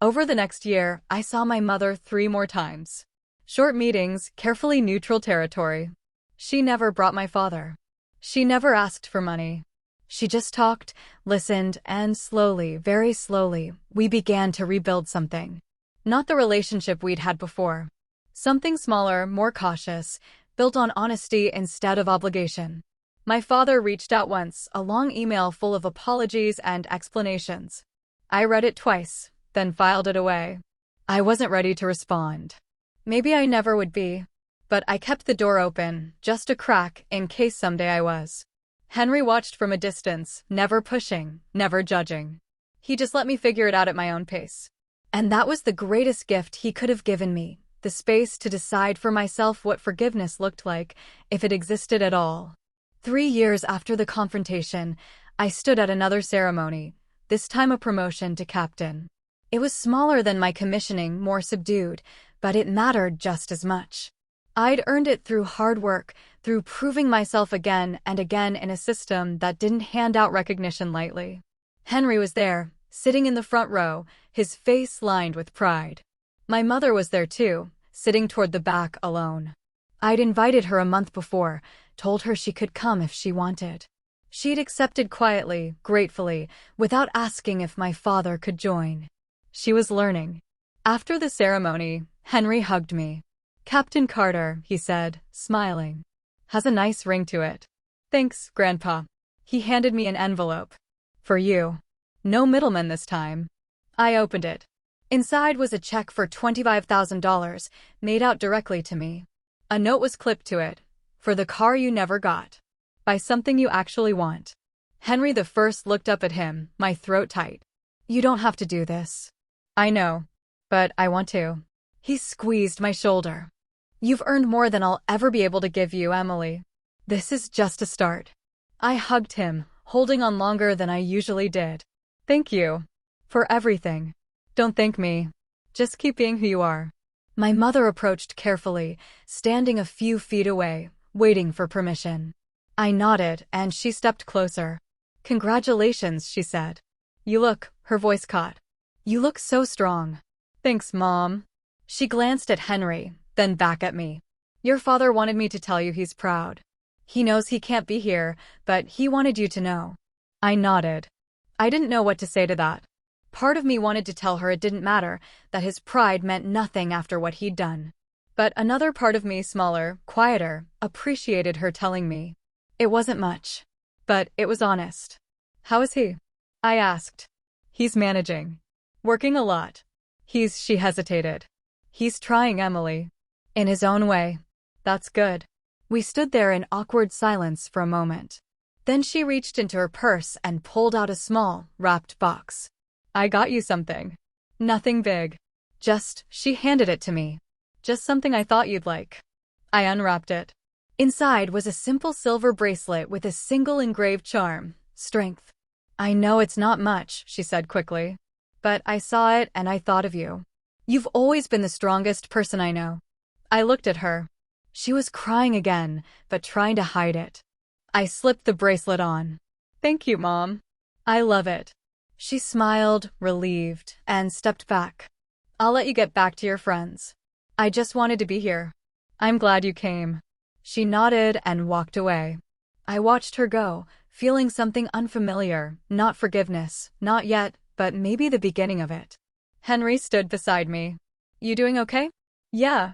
Over the next year, I saw my mother 3 more times. Short meetings, carefully neutral territory. She never brought my father. She never asked for money. She just talked, listened, and slowly, very slowly, we began to rebuild something. Not the relationship we'd had before. Something smaller, more cautious, built on honesty instead of obligation. My father reached out once, a long email full of apologies and explanations. I read it twice, then filed it away. I wasn't ready to respond. Maybe I never would be. But I kept the door open, just a crack, in case someday I was. Henry watched from a distance, never pushing, never judging. He just let me figure it out at my own pace. And that was the greatest gift he could have given me, the space to decide for myself what forgiveness looked like, if it existed at all. 3 years after the confrontation, I stood at another ceremony, this time a promotion to captain. It was smaller than my commissioning, more subdued, but it mattered just as much. I'd earned it through hard work, through proving myself again and again in a system that didn't hand out recognition lightly. Henry was there, sitting in the front row, his face lined with pride. My mother was there too, sitting toward the back alone. I'd invited her a month before, told her she could come if she wanted. She'd accepted quietly, gratefully, without asking if my father could join. She was learning. After the ceremony, Henry hugged me. Captain Carter, he said, smiling. Has a nice ring to it. Thanks, Grandpa. He handed me an envelope. For you. No middleman this time. I opened it. Inside was a check for $25,000, made out directly to me. A note was clipped to it. For the car you never got. Buy something you actually want. Henry the First looked up at him, my throat tight. You don't have to do this. I know. But I want to. He squeezed my shoulder. You've earned more than I'll ever be able to give you, Emily. This is just a start. I hugged him, holding on longer than I usually did. Thank you. For everything. Don't thank me. Just keep being who you are. My mother approached carefully, standing a few feet away, waiting for permission. I nodded, and she stepped closer. Congratulations, she said. Her voice caught. You look so strong. Thanks, Mom. She glanced at Henry, then back at me. Your father wanted me to tell you he's proud. He knows he can't be here, but he wanted you to know. I nodded. I didn't know what to say to that. Part of me wanted to tell her it didn't matter, that his pride meant nothing after what he'd done. But another part of me, smaller, quieter, appreciated her telling me. It wasn't much. But it was honest. How is he? I asked. He's managing. Working a lot. She hesitated. He's trying, Emily. In his own way. That's good. We stood there in awkward silence for a moment. Then she reached into her purse and pulled out a small, wrapped box. I got you something. Nothing big. She handed it to me. Just something I thought you'd like. I unwrapped it. Inside was a simple silver bracelet with a single engraved charm, strength. I know it's not much, she said quickly. But I saw it and I thought of you. You've always been the strongest person I know. I looked at her. She was crying again, but trying to hide it. I slipped the bracelet on. Thank you, Mom. I love it. She smiled, relieved, and stepped back. I'll let you get back to your friends. I just wanted to be here. I'm glad you came. She nodded and walked away. I watched her go, feeling something unfamiliar, not forgiveness, not yet, but maybe the beginning of it. Henry stood beside me. You doing okay? Yeah.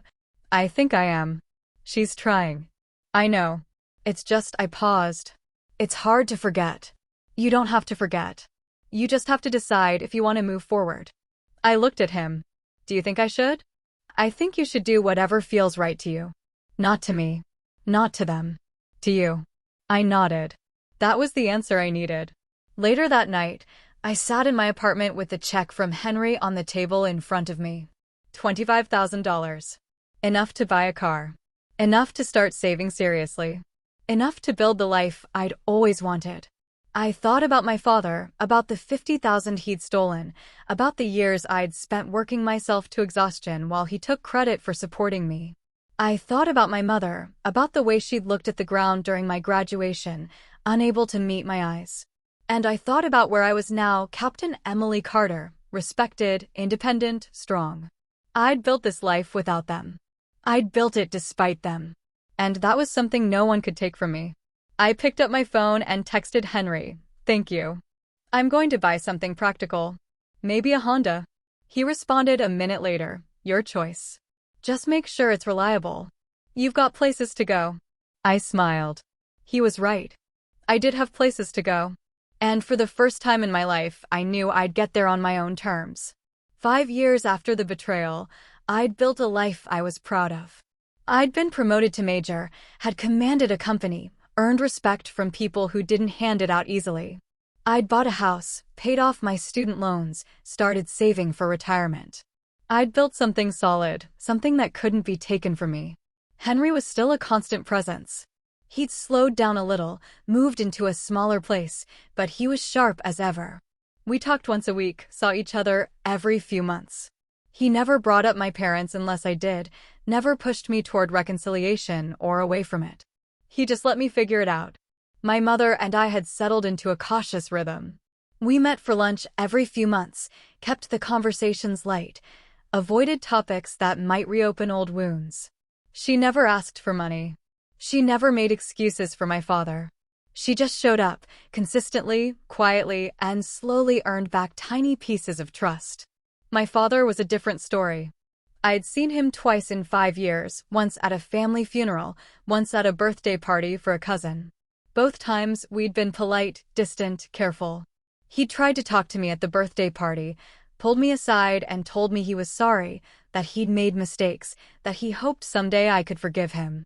I think I am. She's trying. I know. It's just I paused. It's hard to forget. You don't have to forget. You just have to decide if you want to move forward. I looked at him. Do you think I should? I think you should do whatever feels right to you. Not to me. Not to them. To you. I nodded. That was the answer I needed. Later that night, I sat in my apartment with the check from Henry on the table in front of me. $25,000. Enough to buy a car. Enough to start saving seriously. Enough to build the life I'd always wanted. I thought about my father, about the $50,000 he'd stolen, about the years I'd spent working myself to exhaustion while he took credit for supporting me. I thought about my mother, about the way she'd looked at the ground during my graduation, unable to meet my eyes. And I thought about where I was now, Captain Emily Carter, respected, independent, strong. I'd built this life without them. I'd built it despite them. And that was something no one could take from me. I picked up my phone and texted Henry, "Thank you. I'm going to buy something practical. Maybe a Honda." He responded a minute later, "Your choice. Just make sure it's reliable. You've got places to go." I smiled. He was right. I did have places to go. And for the first time in my life, I knew I'd get there on my own terms. 5 years after the betrayal, I'd built a life I was proud of. I'd been promoted to major, had commanded a company, earned respect from people who didn't hand it out easily. I'd bought a house, paid off my student loans, started saving for retirement. I'd built something solid, something that couldn't be taken from me. Henry was still a constant presence. He'd slowed down a little, moved into a smaller place, but he was sharp as ever. We talked once a week, saw each other every few months. He never brought up my parents unless I did, never pushed me toward reconciliation or away from it. He just let me figure it out. My mother and I had settled into a cautious rhythm. We met for lunch every few months, kept the conversations light, avoided topics that might reopen old wounds. She never asked for money. She never made excuses for my father. She just showed up, consistently, quietly, and slowly earned back tiny pieces of trust. My father was a different story. I'd seen him twice in 5 years, once at a family funeral, once at a birthday party for a cousin. Both times, we'd been polite, distant, careful. He tried to talk to me at the birthday party, pulled me aside and told me he was sorry, that he'd made mistakes, that he hoped someday I could forgive him.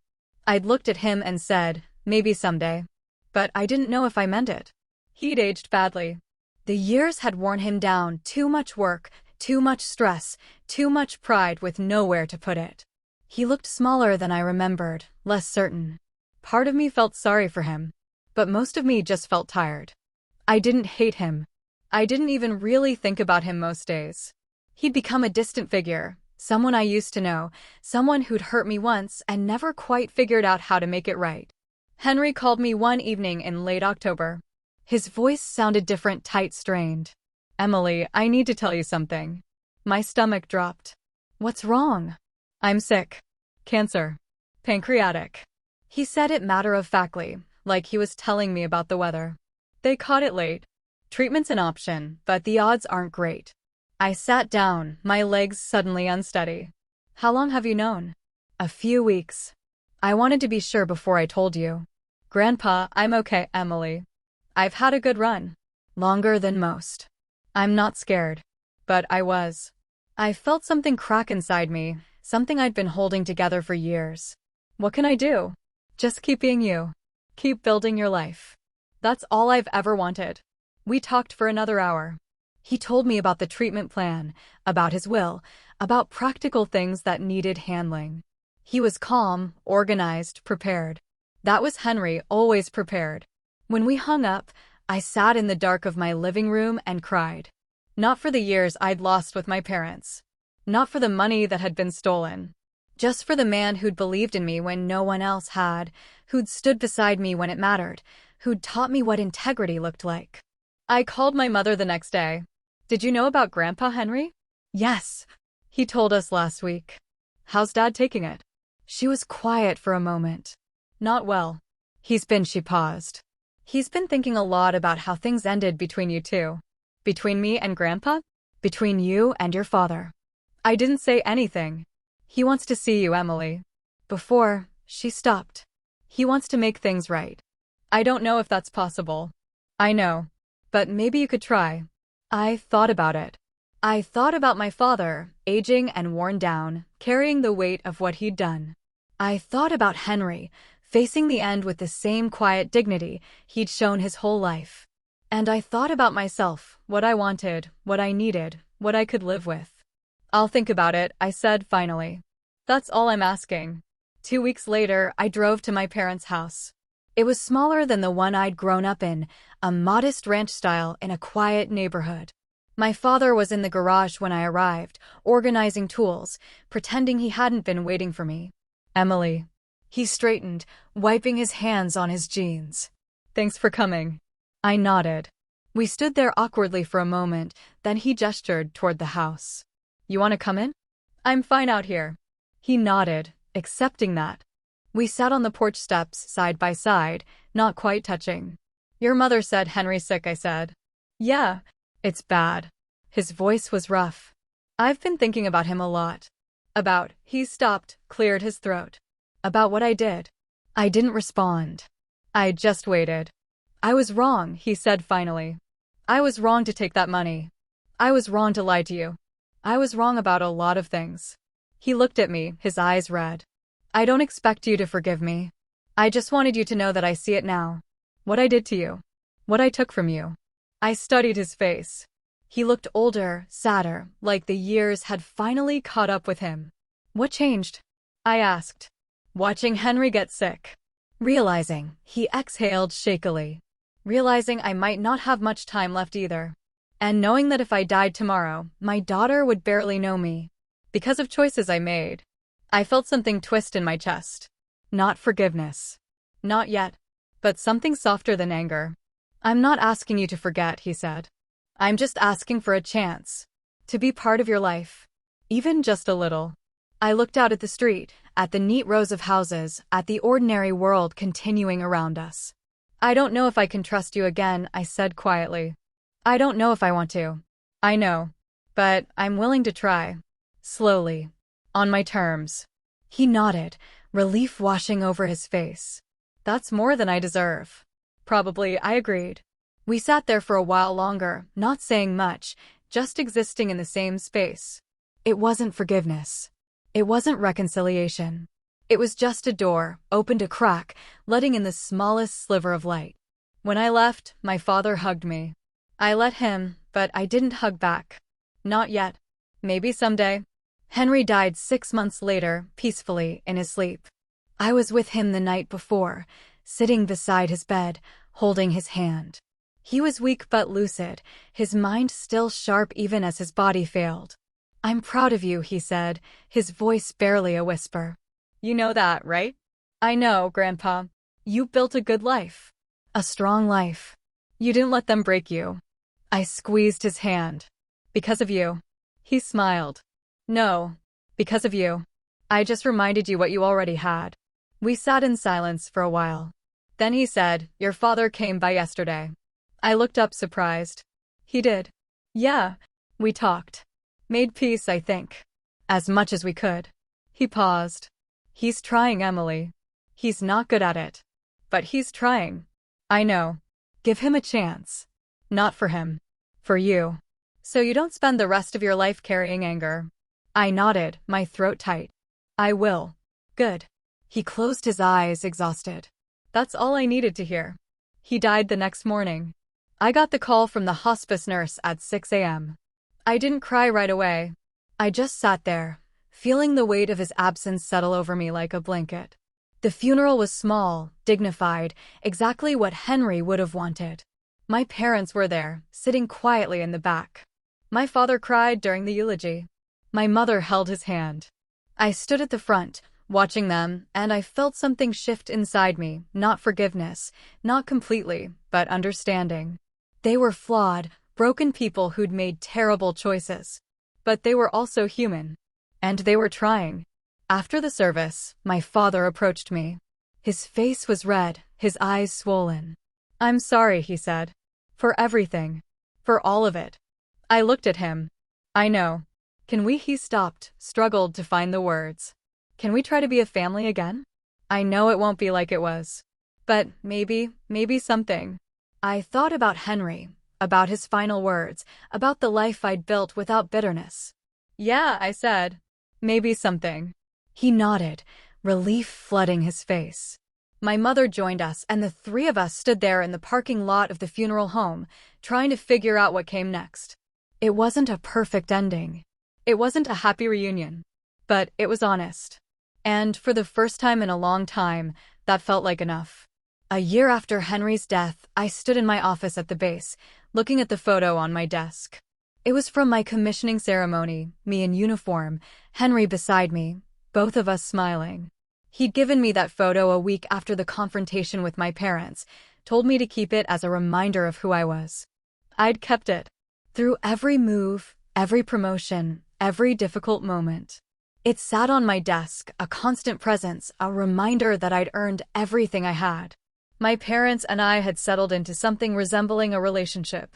I'd looked at him and said, maybe someday. But I didn't know if I meant it. He'd aged badly. The years had worn him down, too much work, Too much stress, too much pride with nowhere to put it. He looked smaller than I remembered, less certain. Part of me felt sorry for him, but most of me just felt tired. I didn't hate him. I didn't even really think about him most days. He'd become a distant figure, someone I used to know, someone who'd hurt me once and never quite figured out how to make it right. Henry called me one evening in late October. His voice sounded different, tight, strained. "Emily, I need to tell you something." My stomach dropped. "What's wrong?" "I'm sick. Cancer. Pancreatic." He said it matter-of-factly, like he was telling me about the weather. "They caught it late. Treatment's an option, but the odds aren't great." I sat down, my legs suddenly unsteady. "How long have you known?" "A few weeks. I wanted to be sure before I told you." "Grandpa, I'm okay, Emily. I've had a good run. Longer than most. I'm not scared." But I was. I felt something crack inside me, something I'd been holding together for years. "What can I do?" "Just keep being you. Keep building your life. That's all I've ever wanted." We talked for another hour. He told me about the treatment plan, about his will, about practical things that needed handling. He was calm, organized, prepared. That was Henry, always prepared. When we hung up, I sat in the dark of my living room and cried. Not for the years I'd lost with my parents. Not for the money that had been stolen. Just for the man who'd believed in me when no one else had, who'd stood beside me when it mattered, who'd taught me what integrity looked like. I called my mother the next day. "Did you know about Grandpa, Henry?" "Yes. He told us last week." "How's Dad taking it?" She was quiet for a moment. "Not well. She paused. He's been thinking a lot about how things ended between you two." "Between me and Grandpa?" "Between you and your father." I didn't say anything. "He wants to see you, Emily." Before, she stopped. "He wants to make things right." "I don't know if that's possible." "I know. But maybe you could try." I thought about it. I thought about my father, aging and worn down, carrying the weight of what he'd done. I thought about Henry, facing the end with the same quiet dignity he'd shown his whole life. And I thought about myself, what I wanted, what I needed, what I could live with. "I'll think about it," I said finally. "That's all I'm asking." 2 weeks later, I drove to my parents' house. It was smaller than the one I'd grown up in, a modest ranch style in a quiet neighborhood. My father was in the garage when I arrived, organizing tools, pretending he hadn't been waiting for me. "Emily." He straightened, wiping his hands on his jeans. "Thanks for coming." I nodded. We stood there awkwardly for a moment, then he gestured toward the house. "You want to come in?" "I'm fine out here." He nodded, accepting that. We sat on the porch steps, side by side, not quite touching. "Your mother said Henry's sick," I said. "Yeah, it's bad." His voice was rough. "I've been thinking about him a lot." He stopped, cleared his throat. "About what I did." I didn't respond. I just waited. "I was wrong," he said finally. "I was wrong to take that money. I was wrong to lie to you. I was wrong about a lot of things." He looked at me, his eyes red. "I don't expect you to forgive me. I just wanted you to know that I see it now. What I did to you. What I took from you." I studied his face. He looked older, sadder, like the years had finally caught up with him. "What changed?" I asked. "Watching Henry get sick. Realizing," he exhaled shakily. "Realizing I might not have much time left either. And knowing that if I died tomorrow, my daughter would barely know me. Because of choices I made." I felt something twist in my chest. Not forgiveness. Not yet. But something softer than anger. "I'm not asking you to forget," he said. "I'm just asking for a chance. To be part of your life. Even just a little." I looked out at the street, at the neat rows of houses, at the ordinary world continuing around us. "I don't know if I can trust you again," I said quietly. "I don't know if I want to." "I know. But I'm willing to try. Slowly. On my terms." He nodded, relief washing over his face. "That's more than I deserve." "Probably," I agreed. We sat there for a while longer, not saying much, just existing in the same space. It wasn't forgiveness. It wasn't reconciliation. It was just a door, opened a crack, letting in the smallest sliver of light. When I left, my father hugged me. I let him, but I didn't hug back. Not yet. Maybe someday. Henry died 6 months later, peacefully, in his sleep. I was with him the night before, sitting beside his bed, holding his hand. He was weak but lucid, his mind still sharp even as his body failed. "I'm proud of you," he said, his voice barely a whisper. "You know that, right?" "I know, Grandpa. You built a good life. A strong life. You didn't let them break you." I squeezed his hand. "Because of you." He smiled. "No, because of you. I just reminded you what you already had." We sat in silence for a while. Then he said, "Your father came by yesterday." I looked up surprised. "He did?" "Yeah. We talked. Made peace, I think. As much as we could." He paused. "He's trying, Emily. He's not good at it. But he's trying." "I know. Give him a chance." "Not for him. For you. So you don't spend the rest of your life carrying anger." I nodded, my throat tight. "I will." "Good." He closed his eyes, exhausted. That's all I needed to hear. He died the next morning. I got the call from the hospice nurse at 6 a.m. I didn't cry right away. I just sat there, feeling the weight of his absence settle over me like a blanket. The funeral was small, dignified, exactly what Henry would have wanted. My parents were there, sitting quietly in the back. My father cried during the eulogy. My mother held his hand. I stood at the front, watching them, and I felt something shift inside me, not forgiveness, not completely, but understanding. They were flawed, broken people who'd made terrible choices. But they were also human. And they were trying. After the service, my father approached me. His face was red, his eyes swollen. "I'm sorry," he said. "For everything. For all of it." I looked at him. "I know. Can we?" He stopped, struggled to find the words. "Can we try to be a family again? I know it won't be like it was. But maybe something." I thought about Henry, about his final words, about the life I'd built without bitterness. "Yeah," I said. "Maybe something." He nodded, relief flooding his face. My mother joined us, and the three of us stood there in the parking lot of the funeral home, trying to figure out what came next. It wasn't a perfect ending. It wasn't a happy reunion. But it was honest. And for the first time in a long time, that felt like enough. A year after Henry's death, I stood in my office at the base, looking at the photo on my desk. It was from my commissioning ceremony, me in uniform, Henry beside me, both of us smiling. He'd given me that photo a week after the confrontation with my parents, told me to keep it as a reminder of who I was. I'd kept it. Through every move, every promotion, every difficult moment. It sat on my desk, a constant presence, a reminder that I'd earned everything I had. My parents and I had settled into something resembling a relationship.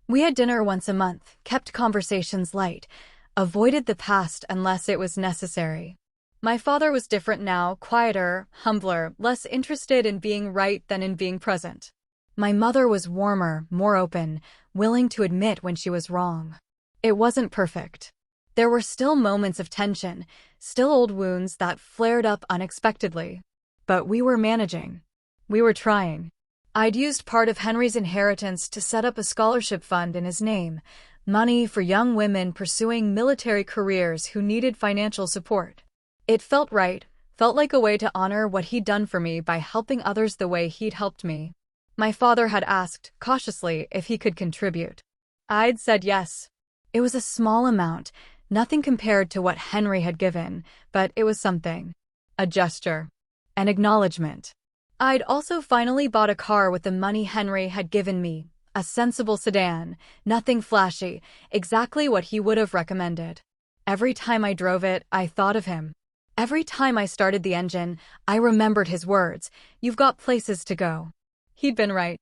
We had dinner once a month, kept conversations light, avoided the past unless it was necessary. My father was different now, quieter, humbler, less interested in being right than in being present. My mother was warmer, more open, willing to admit when she was wrong. It wasn't perfect. There were still moments of tension, still old wounds that flared up unexpectedly. But we were managing. We were trying. I'd used part of Henry's inheritance to set up a scholarship fund in his name, money for young women pursuing military careers who needed financial support. It felt right, felt like a way to honor what he'd done for me by helping others the way he'd helped me. My father had asked, cautiously, if he could contribute. I'd said yes. It was a small amount, nothing compared to what Henry had given, but it was something. A gesture. An acknowledgement. I'd also finally bought a car with the money Henry had given me, a sensible sedan, nothing flashy, exactly what he would have recommended. Every time I drove it, I thought of him. Every time I started the engine, I remembered his words, "You've got places to go." He'd been right.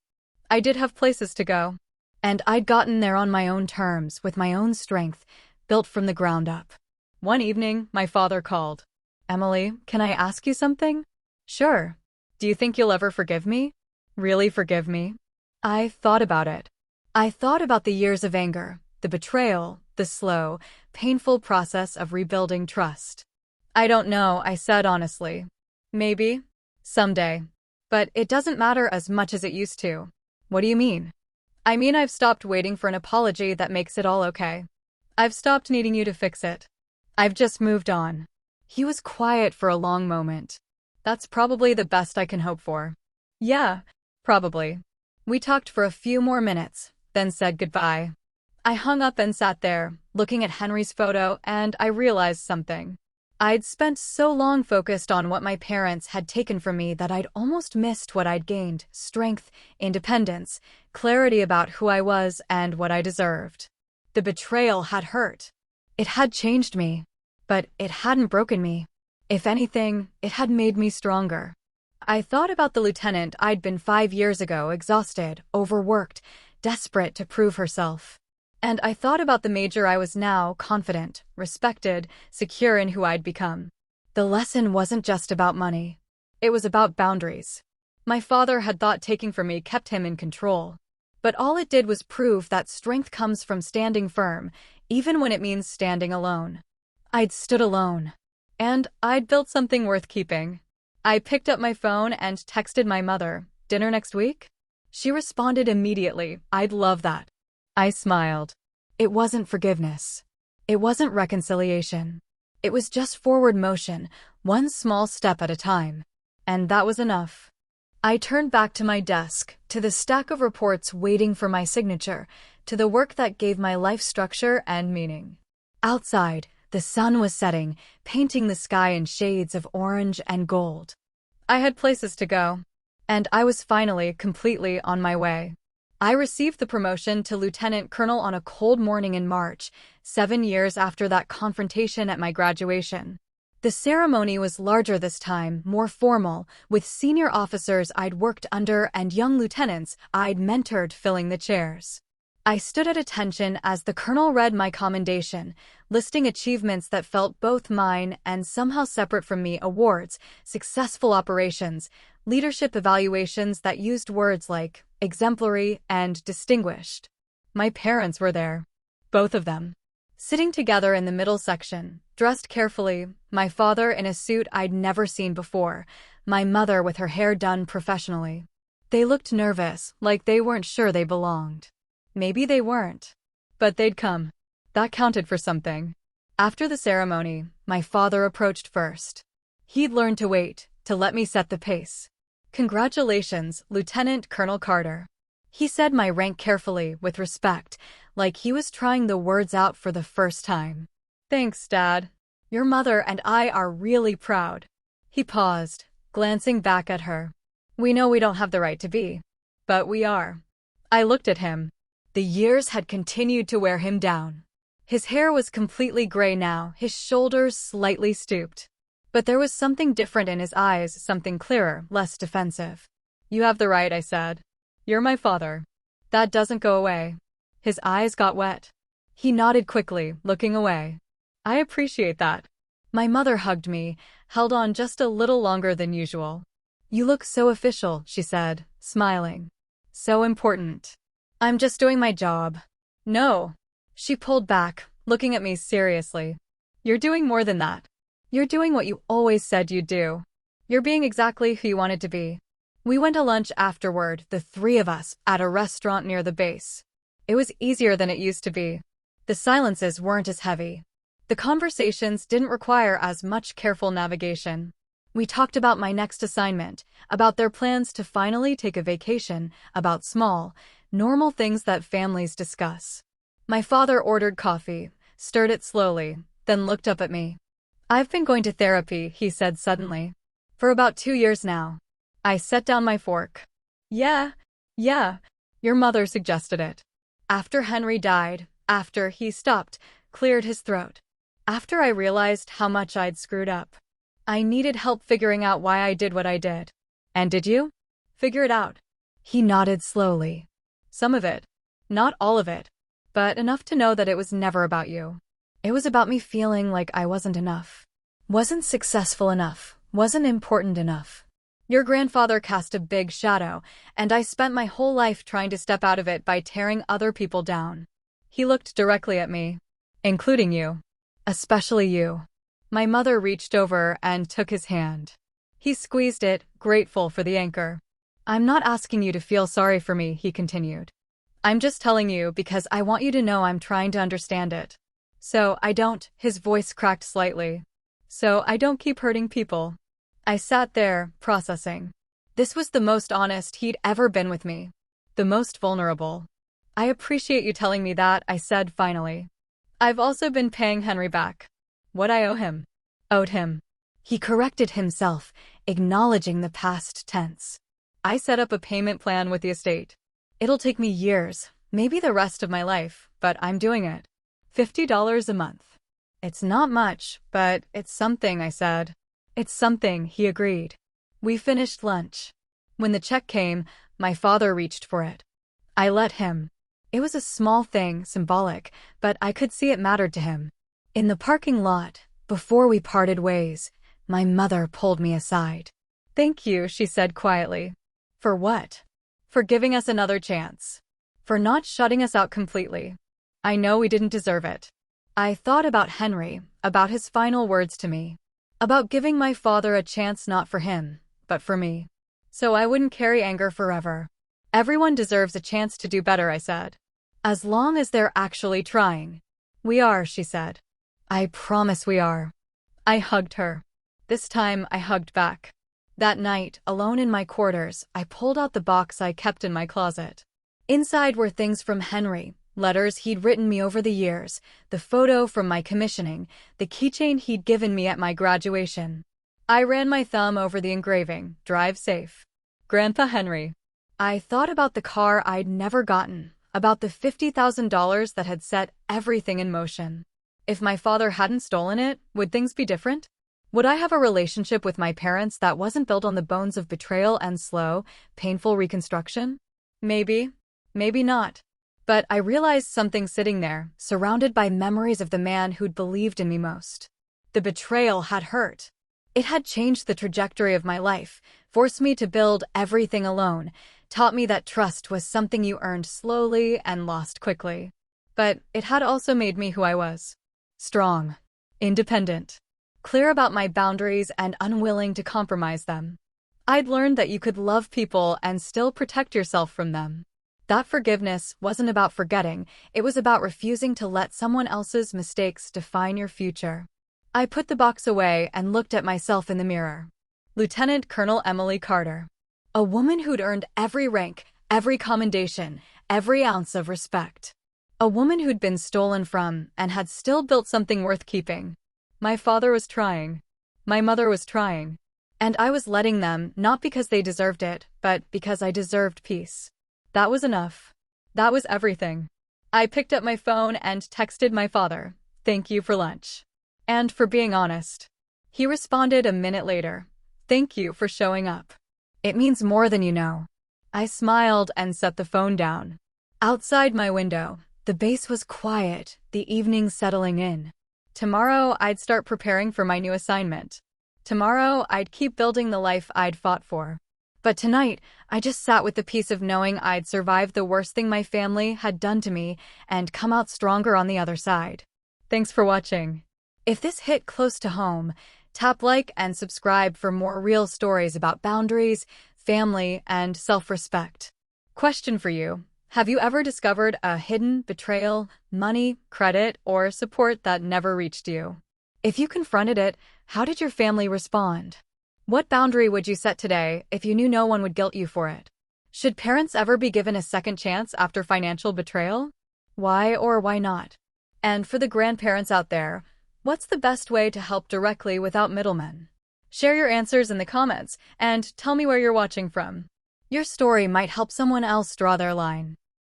I did have places to go. And I'd gotten there on my own terms, with my own strength, built from the ground up. One evening, my father called. "Emily, can I ask you something?" "Sure. Do you think you'll ever forgive me?" "Really forgive me?" I thought about it. I thought about the years of anger, the betrayal, the slow, painful process of rebuilding trust. "I don't know," I said honestly. "Maybe. Someday. But it doesn't matter as much as it used to." "What do you mean?" "I mean I've stopped waiting for an apology that makes it all okay. I've stopped needing you to fix it. I've just moved on. He was quiet for a long moment. That's probably the best I can hope for. Yeah, probably. We talked for a few more minutes, then said goodbye. I hung up and sat there, looking at Henry's photo, and I realized something. I'd spent so long focused on what my parents had taken from me that I'd almost missed what I'd gained: strength, independence, clarity about who I was and what I deserved. The betrayal had hurt. It had changed me, but it hadn't broken me. If anything, it had made me stronger. I thought about the lieutenant I'd been 5 years ago, exhausted, overworked, desperate to prove herself. And I thought about the major I was now, confident, respected, secure in who I'd become. The lesson wasn't just about money. It was about boundaries. My father had thought taking from me kept him in control. But all it did was prove that strength comes from standing firm, even when it means standing alone. I'd stood alone. And I'd built something worth keeping. I picked up my phone and texted my mother, "Dinner next week?" She responded immediately, "I'd love that." I smiled. It wasn't forgiveness. It wasn't reconciliation. It was just forward motion, one small step at a time. And that was enough. I turned back to my desk, to the stack of reports waiting for my signature, to the work that gave my life structure and meaning. Outside, the sun was setting, painting the sky in shades of orange and gold. I had places to go, and I was finally completely on my way. I received the promotion to lieutenant colonel on a cold morning in March, 7 years after that confrontation at my graduation. The ceremony was larger this time, more formal, with senior officers I'd worked under and young lieutenants I'd mentored filling the chairs. I stood at attention as the colonel read my commendation, listing achievements that felt both mine and somehow separate from me: awards, successful operations, leadership evaluations that used words like exemplary and distinguished. My parents were there. Both of them. Sitting together in the middle section, dressed carefully, my father in a suit I'd never seen before, my mother with her hair done professionally. They looked nervous, like they weren't sure they belonged. Maybe they weren't. But they'd come. That counted for something. After the ceremony, my father approached first. He'd learned to wait, to let me set the pace. "Congratulations, Lieutenant Colonel Carter." He said my rank carefully, with respect, like he was trying the words out for the first time. "Thanks, Dad. Your mother and I are really proud." He paused, glancing back at her. "We know we don't have the right to be, but we are." I looked at him. The years had continued to wear him down. His hair was completely gray now, his shoulders slightly stooped. But there was something different in his eyes, something clearer, less defensive. "You have the right," I said. "You're my father. That doesn't go away." His eyes got wet. He nodded quickly, looking away. "I appreciate that." My mother hugged me, held on just a little longer than usual. "You look so official," she said, smiling. "So important." "I'm just doing my job." "No." She pulled back, looking at me seriously. "You're doing more than that. You're doing what you always said you'd do. You're being exactly who you wanted to be." We went to lunch afterward, the three of us, at a restaurant near the base. It was easier than it used to be. The silences weren't as heavy. The conversations didn't require as much careful navigation. We talked about my next assignment, about their plans to finally take a vacation, about small, normal things that families discuss. My father ordered coffee, stirred it slowly, then looked up at me. "I've been going to therapy," he said suddenly. "For about 2 years now." I set down my fork. Yeah, your mother suggested it. After Henry died, after he stopped, cleared his throat. After I realized how much I'd screwed up. I needed help figuring out why I did what I did. "And did you?" "Figure it out." He nodded slowly. "Some of it. Not all of it. But enough to know that it was never about you. It was about me feeling like I wasn't enough. Wasn't successful enough. Wasn't important enough. Your grandfather cast a big shadow, and I spent my whole life trying to step out of it by tearing other people down." He looked directly at me. "Including you. Especially you." My mother reached over and took his hand. He squeezed it, grateful for the anchor. "I'm not asking you to feel sorry for me," he continued. "I'm just telling you because I want you to know I'm trying to understand it." So I don't, his voice cracked slightly. So I don't keep hurting people. I sat there, processing. This was the most honest he'd ever been with me. The most vulnerable. I appreciate you telling me that, I said finally. I've also been paying Henry back. What I owe him. Owed him. He corrected himself, acknowledging the past tense. I set up a payment plan with the estate. It'll take me years, maybe the rest of my life, but I'm doing it. $50 a month. It's not much, but it's something, I said. It's something, he agreed. We finished lunch. When the check came, my father reached for it. I let him. It was a small thing, symbolic, but I could see it mattered to him. In the parking lot, before we parted ways, my mother pulled me aside. Thank you, she said quietly. For what? For giving us another chance. For not shutting us out completely. I know we didn't deserve it. I thought about Henry, about his final words to me. About giving my father a chance not for him, but for me. So I wouldn't carry anger forever. Everyone deserves a chance to do better, I said. As long as they're actually trying. We are, she said. I promise we are. I hugged her. This time I hugged back. That night, alone in my quarters, I pulled out the box I kept in my closet. Inside were things from Henry, letters he'd written me over the years, the photo from my commissioning, the keychain he'd given me at my graduation. I ran my thumb over the engraving, "Drive safe. Grandpa Henry." I thought about the car I'd never gotten, about the $50,000 that had set everything in motion. If my father hadn't stolen it, would things be different? Would I have a relationship with my parents that wasn't built on the bones of betrayal and slow, painful reconstruction? Maybe. Maybe not. But I realized something sitting there, surrounded by memories of the man who'd believed in me most. The betrayal had hurt. It had changed the trajectory of my life, forced me to build everything alone, taught me that trust was something you earned slowly and lost quickly. But it had also made me who I was. Strong. Independent. Clear about my boundaries and unwilling to compromise them. I'd learned that you could love people and still protect yourself from them. That forgiveness wasn't about forgetting, it was about refusing to let someone else's mistakes define your future. I put the box away and looked at myself in the mirror. Lieutenant Colonel Emily Carter. A woman who'd earned every rank, every commendation, every ounce of respect. A woman who'd been stolen from and had still built something worth keeping. My father was trying. My mother was trying. And I was letting them, not because they deserved it, but because I deserved peace. That was enough. That was everything. I picked up my phone and texted my father, "Thank you for lunch. And for being honest." He responded a minute later, "Thank you for showing up. It means more than you know." I smiled and set the phone down. Outside my window, the base was quiet, the evening settling in. Tomorrow, I'd start preparing for my new assignment. Tomorrow, I'd keep building the life I'd fought for. But tonight, I just sat with the peace of knowing I'd survived the worst thing my family had done to me and come out stronger on the other side. Thanks for watching. If this hit close to home, tap like and subscribe for more real stories about boundaries, family, and self-respect. Question for you. Have you ever discovered a hidden betrayal, money, credit, or support that never reached you? If you confronted it, how did your family respond? What boundary would you set today if you knew no one would guilt you for it? Should parents ever be given a second chance after financial betrayal? Why or why not? And for the grandparents out there, what's the best way to help directly without middlemen? Share your answers in the comments and tell me where you're watching from. Your story might help someone else draw their line.